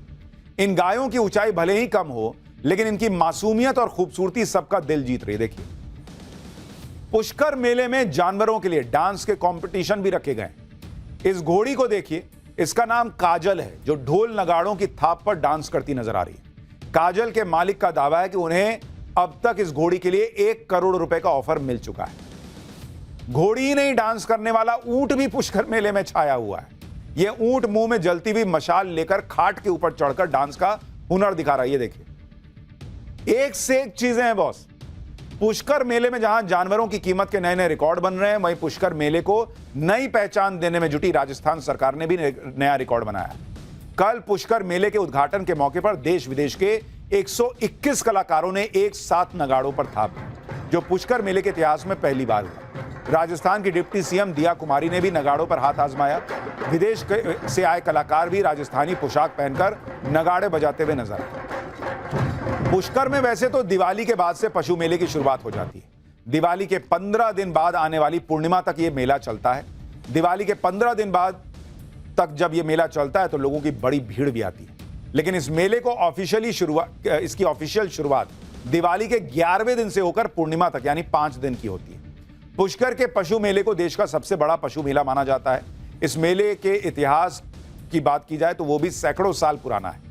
इन गायों की ऊंचाई भले ही कम हो, लेकिन इनकी मासूमियत और खूबसूरती सबका दिल जीत रही है। देखिए, पुष्कर मेले में जानवरों के लिए डांस के कंपटीशन भी रखे गए। इस घोड़ी को देखिए, इसका नाम काजल है, जो ढोल नगाड़ों की थाप पर डांस करती नजर आ रही है। काजल के मालिक का दावा है कि उन्हें अब तक इस घोड़ी के लिए 1 करोड़ रुपए का ऑफर मिल चुका है। घोड़ी ही नहीं, डांस करने वाला ऊंट भी पुष्कर मेले में छाया हुआ है। यह ऊंट मुंह में जलती हुई मशाल लेकर खाट के ऊपर चढ़कर डांस का हुनर दिखा रहा है। ये देखिए, एक से एक चीजें हैं बॉस। पुष्कर मेले में जहां जानवरों की कीमत के नए नए रिकॉर्ड बन रहे हैं, वहीं पुष्कर मेले को नई पहचान देने में जुटी राजस्थान सरकार ने भी नया रिकॉर्ड बनाया। कल पुष्कर मेले के उद्घाटन के मौके पर देश विदेश के 121 कलाकारों ने एक साथ नगाड़ों पर थाप, जो पुष्कर मेले के इतिहास में पहली बार हुआ। राजस्थान की डिप्टी सीएम दिया कुमारी ने भी नगाड़ों पर हाथ आजमाया। विदेश से आए कलाकार भी राजस्थानी पोशाक पहनकर नगाड़े बजाते हुए नजर आए। पुष्कर में वैसे तो दिवाली के बाद से पशु मेले की शुरुआत हो जाती है। दिवाली के 15 दिन बाद आने वाली पूर्णिमा तक यह मेला चलता है। दिवाली के 15 दिन बाद तक जब यह मेला चलता है तो लोगों की बड़ी भीड़ भी आती है। लेकिन इस मेले को इसकी ऑफिशियल शुरुआत दिवाली के 11वें दिन से होकर पूर्णिमा तक यानी 5 दिन की होती है। पुष्कर के पशु मेले को देश का सबसे बड़ा पशु मेला माना जाता है। इस मेले के इतिहास की बात की जाए तो वो भी सैकड़ों साल पुराना है।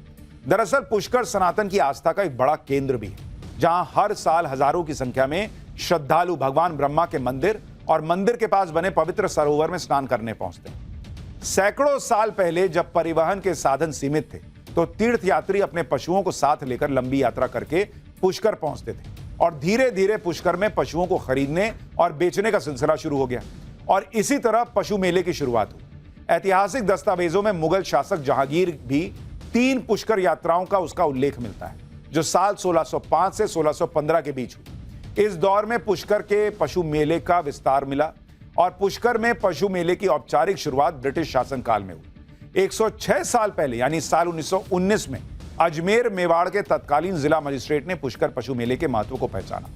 दरअसल पुष्कर सनातन की आस्था का एक बड़ा केंद्र भी है, जहां हर साल हजारों की संख्या में श्रद्धालु भगवान ब्रह्मा के मंदिर और मंदिर के पास बने पवित्र सरोवर में स्नान करने पहुंचते हैं। सैकड़ों साल पहले जब परिवहन के साधन सीमित थे, तो तीर्थयात्री अपने पशुओं को साथ लेकर लंबी यात्रा करके पुष्कर पहुंचते थे और धीरे धीरे पुष्कर में पशुओं को खरीदने और बेचने का सिलसिला शुरू हो गया और इसी तरह पशु मेले की शुरुआत हुई। ऐतिहासिक दस्तावेजों में मुगल शासक जहांगीर भी 3 पुष्कर यात्राओं का उसका उल्लेख मिलता है, जो साल 1605 से 1615 के बीच हुई। इस दौर में पुष्कर के पशु मेले का विस्तार मिला और पुष्कर में पशु मेले की औपचारिक शुरुआत ब्रिटिश शासनकाल में हुई। 106 साल पहले यानी साल 1919 में अजमेर मेवाड़ के तत्कालीन जिला मजिस्ट्रेट ने पुष्कर पशु मेले के महत्व को पहचाना।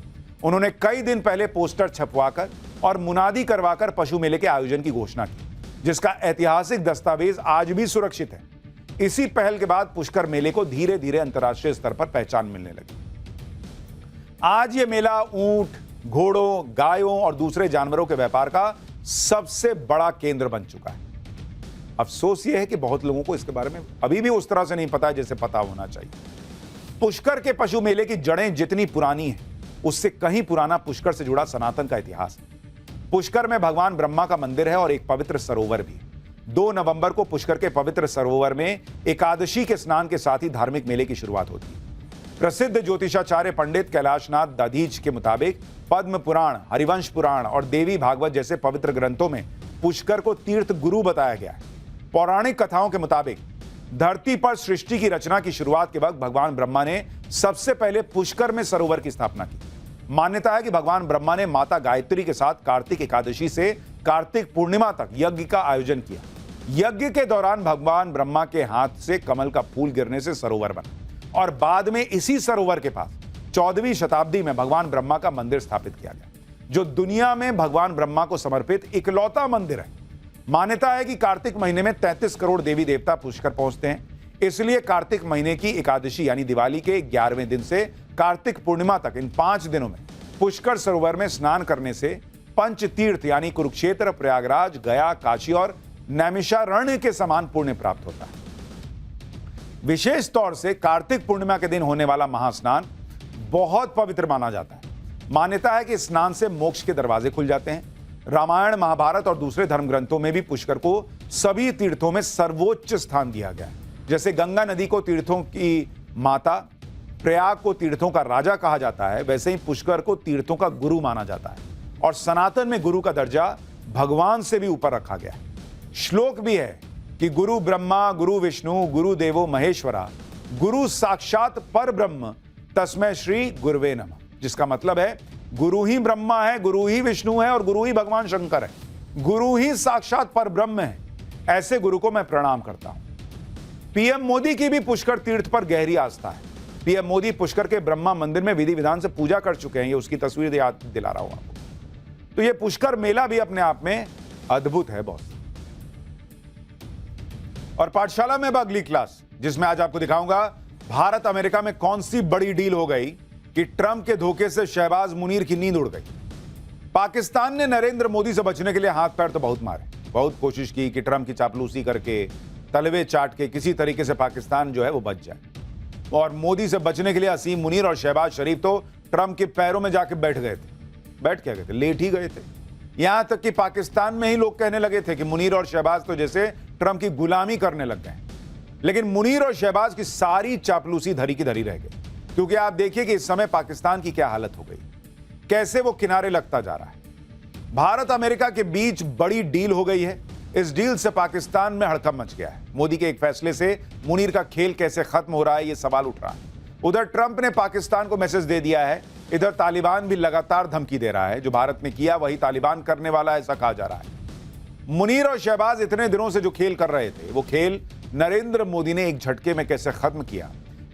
उन्होंने कई दिन पहले पोस्टर छपवाकर और मुनादी करवाकर पशु मेले के आयोजन की घोषणा की, जिसका ऐतिहासिक दस्तावेज आज भी सुरक्षित है। इसी पहल के बाद पुष्कर मेले को धीरे धीरे अंतर्राष्ट्रीय स्तर पर पहचान मिलने लगी। आज यह मेला ऊंट, घोड़ों, गायों और दूसरे जानवरों के व्यापार का सबसे बड़ा केंद्र बन चुका है। अफसोस यह है कि बहुत लोगों को इसके बारे में अभी भी उस तरह से नहीं पता है जैसे पता होना चाहिए। पुष्कर के पशु मेले की जड़ें जितनी पुरानी हैं, उससे कहीं पुराना पुष्कर से जुड़ा सनातन का इतिहास है। पुष्कर में भगवान ब्रह्मा का मंदिर है और एक पवित्र सरोवर भी है। 2 नवंबर को पुष्कर के पवित्र सरोवर में एकादशी के स्नान के साथ ही धार्मिक मेले की शुरुआत होती है। प्रसिद्ध ज्योतिषाचार्य पंडित कैलाशनाथ दधीच के मुताबिक पद्म पुराण, हरिवंश पुराण और देवी भागवत जैसे पवित्र ग्रंथों में पुष्कर को तीर्थ गुरु बताया गया है। पौराणिक कथाओं के मुताबिक धरती पर सृष्टि की रचना की शुरुआत के वक्त भगवान ब्रह्मा ने सबसे पहले पुष्कर में सरोवर की स्थापना की। मान्यता है कि भगवान ब्रह्मा ने माता गायत्री के साथ कार्तिक एकादशी से कार्तिक पूर्णिमा तक यज्ञ का आयोजन किया। यज्ञ के दौरान भगवान ब्रह्मा के हाथ से कमल का फूल गिरने से सरोवर बना और बाद में इसी सरोवर के पास 14वीं शताब्दी में भगवान ब्रह्मा का मंदिर स्थापित किया गया, जो दुनिया में भगवान ब्रह्मा को समर्पित इकलौता मंदिर है। मान्यता है कि कार्तिक महीने में 33 करोड़ देवी देवता पुष्कर पहुंचते हैं, इसलिए कार्तिक महीने की एकादशी यानी दिवाली के 11वें दिन से कार्तिक पूर्णिमा तक इन 5 दिनों में पुष्कर सरोवर में स्नान करने से पंच तीर्थ यानी कुरुक्षेत्र, प्रयागराज, गया, काशी और नैमिषारण्य के समान पुण्य प्राप्त होता है। विशेष तौर से कार्तिक पूर्णिमा के दिन होने वाला महास्नान बहुत पवित्र माना जाता है। मान्यता है कि स्नान से मोक्ष के दरवाजे खुल जाते हैं। रामायण, महाभारत और दूसरे धर्म ग्रंथों में भी पुष्कर को सभी तीर्थों में सर्वोच्च स्थान दिया गया है। जैसे गंगा नदी को तीर्थों की माता, प्रयाग को तीर्थों का राजा कहा जाता है, वैसे ही पुष्कर को तीर्थों का गुरु माना जाता है और सनातन में गुरु का दर्जा भगवान से भी ऊपर रखा गया है। श्लोक भी है कि गुरु ब्रह्मा, गुरु विष्णु, गुरु देवो महेश्वरा, गुरु साक्षात पर ब्रह्म, तस्मै श्री गुरुवे नमः, जिसका मतलब है गुरु ही ब्रह्मा है, गुरु ही विष्णु है और गुरु ही भगवान शंकर है, गुरु ही साक्षात पर ब्रह्म है। ऐसे गुरु को मैं प्रणाम करता हूं। पीएम मोदी की भी पुष्कर तीर्थ पर गहरी आस्था है। पीएम मोदी पुष्कर के ब्रह्मा मंदिर में विधि विधान से पूजा कर चुके हैं। ये उसकी तस्वीर याद दिला रहा हूं आपको। तो ये पुष्कर मेला भी अपने आप में अद्भुत है बॉस। और पाठशाला में अब अगली क्लास, जिसमें आज आपको दिखाऊंगा भारत अमेरिका में कौन सी बड़ी डील हो गई कि ट्रंप के धोखे से शहबाज मुनीर की नींद उड़ गई। पाकिस्तान ने नरेंद्र मोदी से बचने के लिए हाथ पैर तो बहुत मारे, बहुत कोशिश की कि ट्रंप की चापलूसी करके, तलवे चाट के किसी तरीके से पाकिस्तान जो है वो बच जाए। और मोदी से बचने के लिए असीम मुनीर और शहबाज शरीफ तो ट्रंप के पैरों में जाके बैठ गए थे। बैठ क्या गए थे, लेट ही गए थे। यहां तक कि पाकिस्तान में ही लोग कहने लगे थे कि मुनीर और शहबाज तो जैसे ट्रंप की गुलामी करने लग गए। लेकिन मुनीर और शहबाज की सारी चापलूसी धरी की धरी रह गई, क्योंकि आप देखिए कि इस समय पाकिस्तान की क्या हालत हो गई, कैसे वो किनारे लगता जा रहा है। भारत अमेरिका के बीच बड़ी डील हो गई है। इस डील से पाकिस्तान में हड़कंप मच गया है। मोदी के एक फैसले से मुनीर का खेल कैसे खत्म हो रहा है, ये सवाल उठ रहा है। उधर ट्रंप ने पाकिस्तान को मैसेज दे दिया है, इधर तालिबान भी लगातार धमकी दे रहा है। जो भारत ने किया वही तालिबान करने वाला, ऐसा कहा जा रहा है। मुनीर और शहबाज इतने दिनों से जो खेल कर रहे थे, वो खेल नरेंद्र मोदी ने एक झटके में कैसे खत्म किया।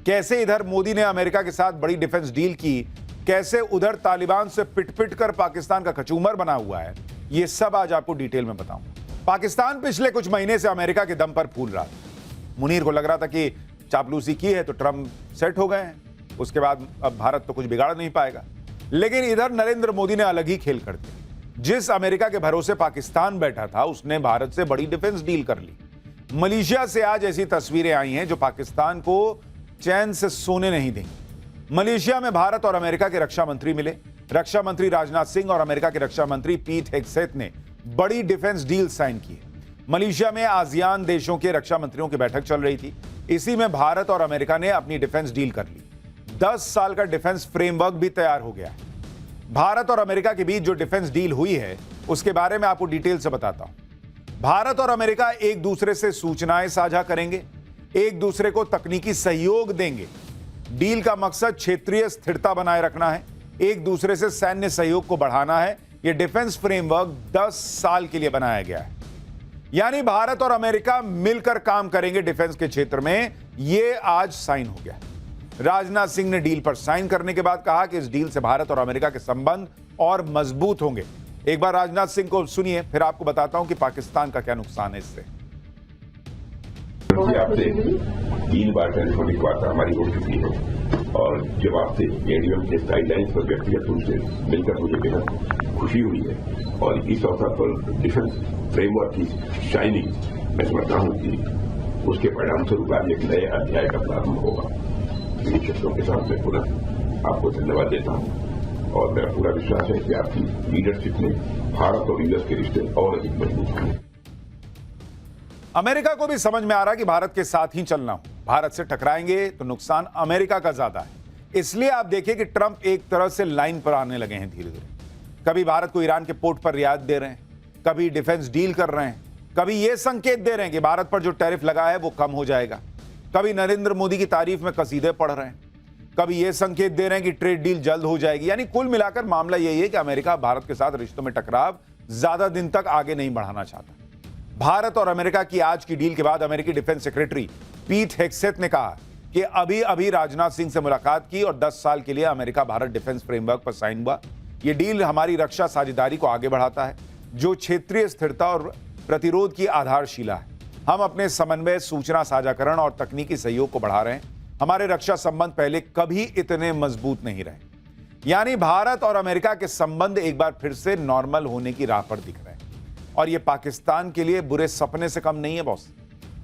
कैसे इधर मोदी ने अमेरिका के साथ बड़ी डिफेंस डील की, कैसे उधर तालिबान से पिट पिट कर पाकिस्तान का कचूमर बना हुआ है, ये सब आज आपको डिटेल में बताऊंगा। पाकिस्तान पिछले कुछ महीने से अमेरिका के दम पर फूल रहा था। मुनीर को लग रहा था कि चापलूसी की है तो ट्रंप सेट हो गए हैं, उसके बाद अब भारत तो कुछ बिगाड़ नहीं पाएगा। लेकिन इधर नरेंद्र मोदी ने अलग ही खेल कर दिया। जिस अमेरिका के भरोसे पाकिस्तान बैठा था, उसने भारत से बड़ी डिफेंस डील कर ली। मलेशिया से आज ऐसी तस्वीरें आई हैं जो पाकिस्तान को चैन से सोने नहीं देंगी। मलेशिया में भारत और अमेरिका के रक्षा मंत्री मिले। रक्षा मंत्री राजनाथ सिंह और अमेरिका के रक्षा मंत्री पीट हेग्सेथ ने बड़ी डिफेंस डील साइन की। मलेशिया में आसियान देशों के रक्षा मंत्रियों की बैठक चल रही थी। इसी में भारत और अमेरिका ने अपनी डिफेंस डील कर ली। 10 साल का डिफेंस फ्रेमवर्क भी तैयार हो गया है। भारत और अमेरिका के बीच जो डिफेंस डील हुई है, उसके बारे में आपको डिटेल से बताता हूं। भारत और अमेरिका एक दूसरे से सूचनाएं साझा करेंगे, एक दूसरे को तकनीकी सहयोग देंगे। डील का मकसद क्षेत्रीय स्थिरता बनाए रखना है, एक दूसरे से सैन्य सहयोग को बढ़ाना है। यह डिफेंस फ्रेमवर्क 10 साल के लिए बनाया गया है, यानी भारत और अमेरिका मिलकर काम करेंगे डिफेंस के क्षेत्र में। यह आज साइन हो गया। राजनाथ सिंह ने डील पर साइन करने के बाद कहा कि इस डील से भारत और अमेरिका के संबंध और मजबूत होंगे। एक बार राजनाथ सिंह को सुनिए, फिर आपको बताता हूं कि पाकिस्तान का क्या नुकसान है इससे। आपसे 3 बार टेलीफोनिक वार्ता हमारी हो चुकी है और जब आपसे एडीएम के गाइडलाइंस पर व्यक्तिगत रूप से मिलकर मुझे बेहद खुशी हुई है और इस अवसर पर डिफेंस फ्रेमवर्क की शाइनिंग मैं समझता हूं कि उसके परिणाम स्वरूप आज एक नए अध्याय का प्रारंभ होगा। इन शब्दों के साथ मैं पुनः आपको धन्यवाद देता हूं और मेरा पूरा विश्वास है कि आपकी लीडरशिप में भारत और यूएस के रिश्ते और अधिक मजबूत होंगे। अमेरिका को भी समझ में आ रहा है कि भारत के साथ ही चलना हो। भारत से टकराएंगे तो नुकसान अमेरिका का ज्यादा है। इसलिए आप देखिए कि ट्रंप एक तरह से लाइन पर आने लगे हैं धीरे धीरे। कभी भारत को ईरान के पोर्ट पर रियायत दे रहे हैं, कभी डिफेंस डील कर रहे हैं, कभी यह संकेत दे रहे हैं कि भारत पर जो टैरिफ लगा है वो कम हो जाएगा, कभी नरेंद्र मोदी की तारीफ में कसीदे पढ़ रहे हैं, कभी यह संकेत दे रहे हैं कि ट्रेड डील जल्द हो जाएगी। यानी कुल मिलाकर मामला यही है कि अमेरिका भारत के साथ रिश्तों में टकराव ज्यादा दिन तक आगे नहीं बढ़ाना चाहता। भारत और अमेरिका की आज की डील के बाद अमेरिकी डिफेंस सेक्रेटरी पीट हेग्सेथ ने कहा कि अभी अभी राजनाथ सिंह से मुलाकात की और 10 साल के लिए अमेरिका भारत डिफेंस फ्रेमवर्क पर साइन हुआ। यह डील हमारी रक्षा साझेदारी को आगे बढ़ाता है, जो क्षेत्रीय स्थिरता और प्रतिरोध की आधारशिला है। हम अपने समन्वय, सूचना साझाकरण और तकनीकी सहयोग को बढ़ा रहे हैं। हमारे रक्षा संबंध पहले कभी इतने मजबूत नहीं रहे। यानी भारत और अमेरिका के संबंध एक बार फिर से नॉर्मल होने की राह पर दिख रहे हैं और यह पाकिस्तान के लिए बुरे सपने से कम नहीं है बॉस।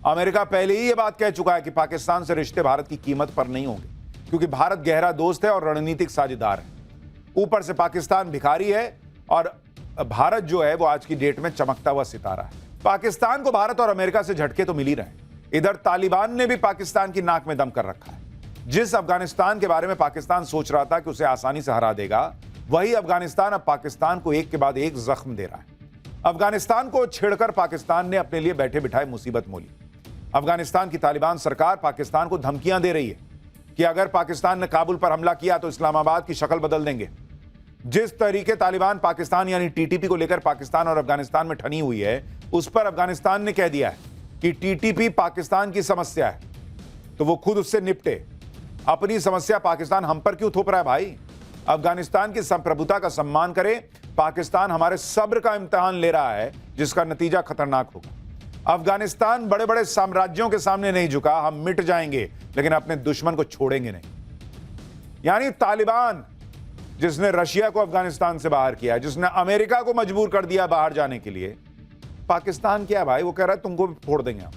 अमेरिका पहले ही यह बात कह चुका है कि पाकिस्तान से रिश्ते भारत की कीमत पर नहीं होंगे, क्योंकि भारत गहरा दोस्त है और रणनीतिक साझेदार है। ऊपर से पाकिस्तान भिखारी है और भारत जो है वो आज की डेट में चमकता हुआ सितारा है। पाकिस्तान को भारत और अमेरिका से झटके तो मिल ही रहे। इधर तालिबान ने भी पाकिस्तान की नाक में दम कर रखा है। जिस अफगानिस्तान के बारे में पाकिस्तान सोच रहा था कि उसे आसानी से हरा देगा, वही अफगानिस्तान अब पाकिस्तान को एक के बाद एक जख्म दे रहा है। अफगानिस्तान को छेड़कर पाकिस्तान ने अपने लिए बैठे बिठाए मुसीबत मोली। अफगानिस्तान की तालिबान सरकार पाकिस्तान को धमकियां दे रही है कि अगर पाकिस्तान ने काबुल पर हमला किया तो इस्लामाबाद की शक्ल बदल देंगे। जिस तरीके तालिबान पाकिस्तान यानी टीटीपी को लेकर पाकिस्तान और अफगानिस्तान में ठनी हुई है, उस पर अफगानिस्तान ने कह दिया है कि टीटीपी पाकिस्तान की समस्या है, तो वो खुद उससे निपटे। अपनी समस्या पाकिस्तान हम पर क्यों थोप रहा है भाई? अफगानिस्तान की संप्रभुता का सम्मान करे। पाकिस्तान हमारे सब्र का इम्तिहान ले रहा है, जिसका नतीजा खतरनाक होगा। अफगानिस्तान बड़े बड़े साम्राज्यों के सामने नहीं झुका। हम मिट जाएंगे लेकिन अपने दुश्मन को छोड़ेंगे नहीं। यानी तालिबान जिसने रशिया को अफगानिस्तान से बाहर किया, जिसने अमेरिका को मजबूर कर दिया बाहर जाने के लिए, पाकिस्तान क्या है भाई? वो कह रहा है तुमको भी फोड़ देंगे हम।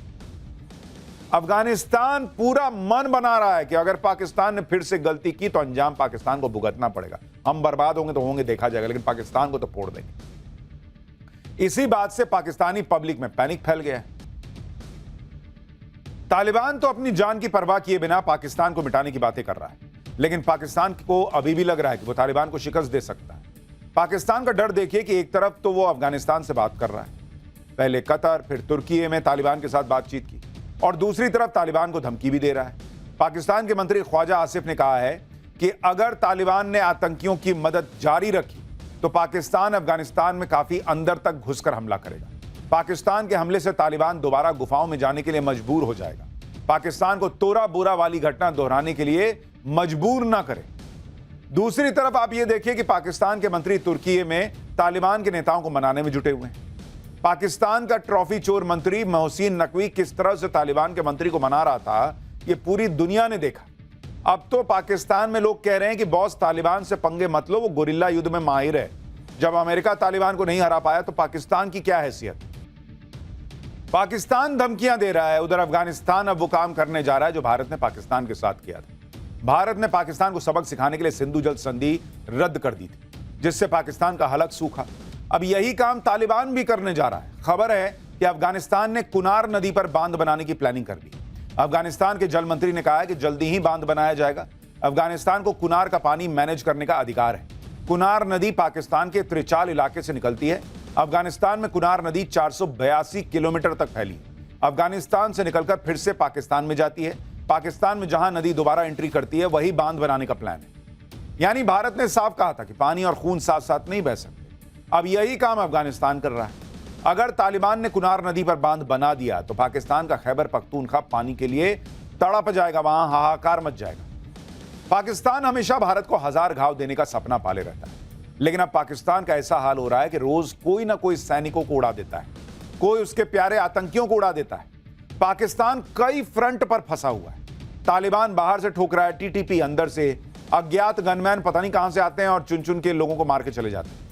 अफगानिस्तान पूरा मन बना रहा है कि अगर पाकिस्तान ने फिर से गलती की तो अंजाम पाकिस्तान को भुगतना पड़ेगा। हम बर्बाद होंगे तो होंगे, देखा जाएगा, लेकिन पाकिस्तान को तो फोड़ देंगे। इसी बात से पाकिस्तानी पब्लिक में पैनिक फैल गया है। तालिबान तो अपनी जान की परवाह किए बिना पाकिस्तान को मिटाने की बातें कर रहा है, लेकिन पाकिस्तान को अभी भी लग रहा है कि वो तालिबान को शिकस्त दे सकता है। पाकिस्तान का डर देखिए कि एक तरफ तो वो अफगानिस्तान से बात कर रहा है, पहले कतर फिर तुर्की में तालिबान के साथ बातचीत की, और दूसरी तरफ तालिबान को धमकी भी दे रहा है। पाकिस्तान के मंत्री ख्वाजा आसिफ ने कहा है कि अगर तालिबान ने आतंकियों की मदद जारी रखी तो पाकिस्तान अफगानिस्तान में काफी अंदर तक घुसकर हमला करेगा। पाकिस्तान के हमले से तालिबान दोबारा गुफाओं में जाने के लिए मजबूर हो जाएगा। पाकिस्तान को तोरा बोरा वाली घटना दोहराने के लिए मजबूर ना करे। दूसरी तरफ आप ये देखिए कि पाकिस्तान के मंत्री तुर्की में तालिबान के नेताओं को मनाने में जुटे हुए हैं। पाकिस्तान का ट्रॉफी चोर मंत्री मोहसिन नकवी किस तरह से तालिबान के मंत्री को मना रहा था, ये पूरी दुनिया ने देखा। अब तो पाकिस्तान में लोग कह रहे हैं कि बॉस तालिबान से पंगे मत लो, वो गुरिल्ला युद्ध में माहिर है। जब अमेरिका तालिबान को नहीं हरा पाया तो पाकिस्तान की क्या हैसियत? पाकिस्तान धमकियां दे रहा है, उधर अफगानिस्तान अब वो काम करने जा रहा है जो भारत ने पाकिस्तान के साथ किया था। भारत ने पाकिस्तान को सबक सिखाने के लिए सिंधु जल संधि रद्द कर दी थी, जिससे पाकिस्तान का हलक सूखा। अब यही काम तालिबान भी करने जा रहा है। खबर है कि अफगानिस्तान ने कुनार नदी पर बांध बनाने की प्लानिंग कर दी। अफगानिस्तान के जल मंत्री ने कहा है कि जल्दी ही बांध बनाया जाएगा। अफगानिस्तान को कुनार का पानी मैनेज करने का अधिकार है। कुनार नदी पाकिस्तान के त्रिचाल इलाके से निकलती है। अफगानिस्तान में कुनार नदी 482 किलोमीटर तक फैली। अफगानिस्तान से निकलकर फिर से पाकिस्तान में जाती है। पाकिस्तान में जहां नदी दोबारा एंट्री करती है वही बांध बनाने का प्लान है। यानी भारत ने साफ कहा था कि पानी और खून साथ साथ नहीं बह सकते। अब यही काम अफगानिस्तान कर रहा है। अगर तालिबान ने कुनार नदी पर बांध बना दिया तो पाकिस्तान का खैबर पख्तूनख्वा पानी के लिए तड़प जाएगा, वहां हाहाकार मच जाएगा। पाकिस्तान हमेशा भारत को हजार घाव देने का सपना पाले रहता है, लेकिन अब पाकिस्तान का ऐसा हाल हो रहा है कि रोज कोई ना कोई सैनिकों को उड़ा देता है, कोई उसके प्यारे आतंकियों को उड़ा देता है। पाकिस्तान कई फ्रंट पर फंसा हुआ है। तालिबान बाहर से ठोक रहा है, टीटीपी अंदर से, अज्ञात गनमैन पता नहीं कहां से आते हैं और चुन चुन के लोगों को मार के चले जाते हैं।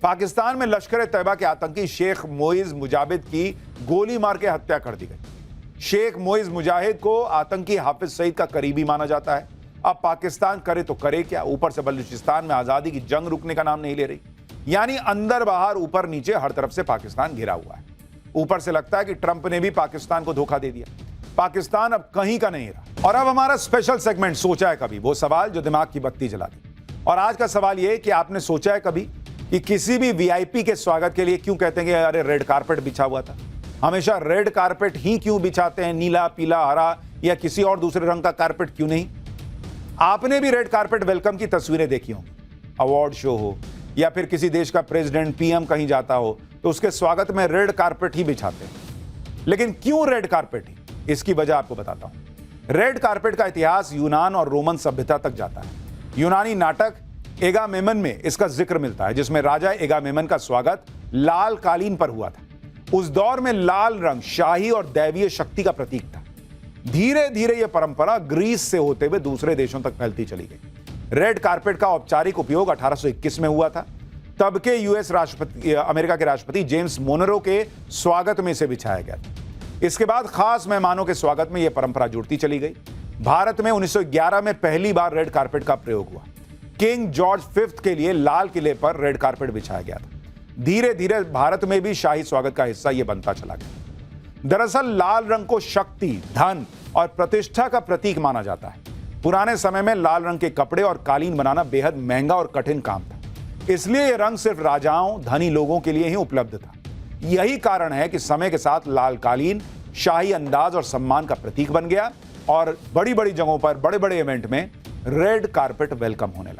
पाकिस्तान में लश्कर तैयबा के आतंकी शेख मोइज मुजाहिद की गोली मार के हत्या कर दी गई। शेख मोइज मुजाहिद को आतंकी हाफिज सईद का करीबी माना जाता है। अब पाकिस्तान करे तो करे क्या, ऊपर से बलूचिस्तान में आजादी की जंग रुकने का नाम नहीं ले रही। यानी अंदर बाहर ऊपर नीचे हर तरफ से पाकिस्तान घिरा हुआ है। ऊपर से लगता है कि ट्रंप ने भी पाकिस्तान को धोखा दे दिया। पाकिस्तान अब कहीं का नहीं रहा। और अब हमारा स्पेशल सेगमेंट सोचा है कभी, वो सवाल जो दिमाग की बत्ती जला दी। और आज का सवाल यह कि आपने सोचा है कभी कि किसी भी वीआईपी के स्वागत के लिए क्यों कहते हैं कि अरे रेड कारपेट बिछा हुआ था? हमेशा रेड कारपेट ही क्यों बिछाते हैं, नीला, पीला, हरा या किसी और दूसरे रंग का कारपेट क्यों नहीं? आपने भी रेड कारपेट वेलकम की तस्वीरें देखी होंगी। अवार्ड शो हो या फिर किसी देश का प्रेसिडेंट, पीएम कहीं जाता हो तो उसके स्वागत में रेड कारपेट ही बिछाते हैं। लेकिन क्यों रेड कारपेट ही? इसकी वजह आपको बताता हूं। रेड कारपेट का इतिहास यूनान और रोमन सभ्यता तक जाता है। यूनानी नाटक एगामेमन में इसका जिक्र मिलता है, जिसमें राजा एगामेमन का स्वागत लाल कालीन पर हुआ था। उस दौर में लाल रंग शाही और दैवीय शक्ति का प्रतीक था। धीरे धीरे यह परंपरा ग्रीस से होते हुए दूसरे देशों तक फैलती चली गई। रेड कारपेट का औपचारिक उपयोग 1821 में हुआ था। तब के यूएस राष्ट्रपति, अमेरिका के राष्ट्रपति जेम्स मोनरो के स्वागत में इसे बिछाया गया था। इसके बाद खास मेहमानों के स्वागत में यह परंपरा जुड़ती चली गई। भारत में 1911 में पहली बार रेड कारपेट का प्रयोग हुआ। किंग जॉर्ज V के लिए लाल किले पर रेड कारपेट बिछाया गया था। धीरे धीरे भारत में भी शाही स्वागत का हिस्सा यह बनता चला गया। दरअसल लाल रंग को शक्ति, धन और प्रतिष्ठा का प्रतीक माना जाता है। पुराने समय में लाल रंग के कपड़े और कालीन बनाना बेहद महंगा और कठिन काम था, इसलिए यह रंग सिर्फ राजाओं, धनी लोगों के लिए ही उपलब्ध था। यही कारण है कि समय के साथ लाल कालीन शाही अंदाज और सम्मान का प्रतीक बन गया और बड़ी बड़ी जगहों पर, बड़े बड़े इवेंट में रेड कारपेट वेलकम होने लगा।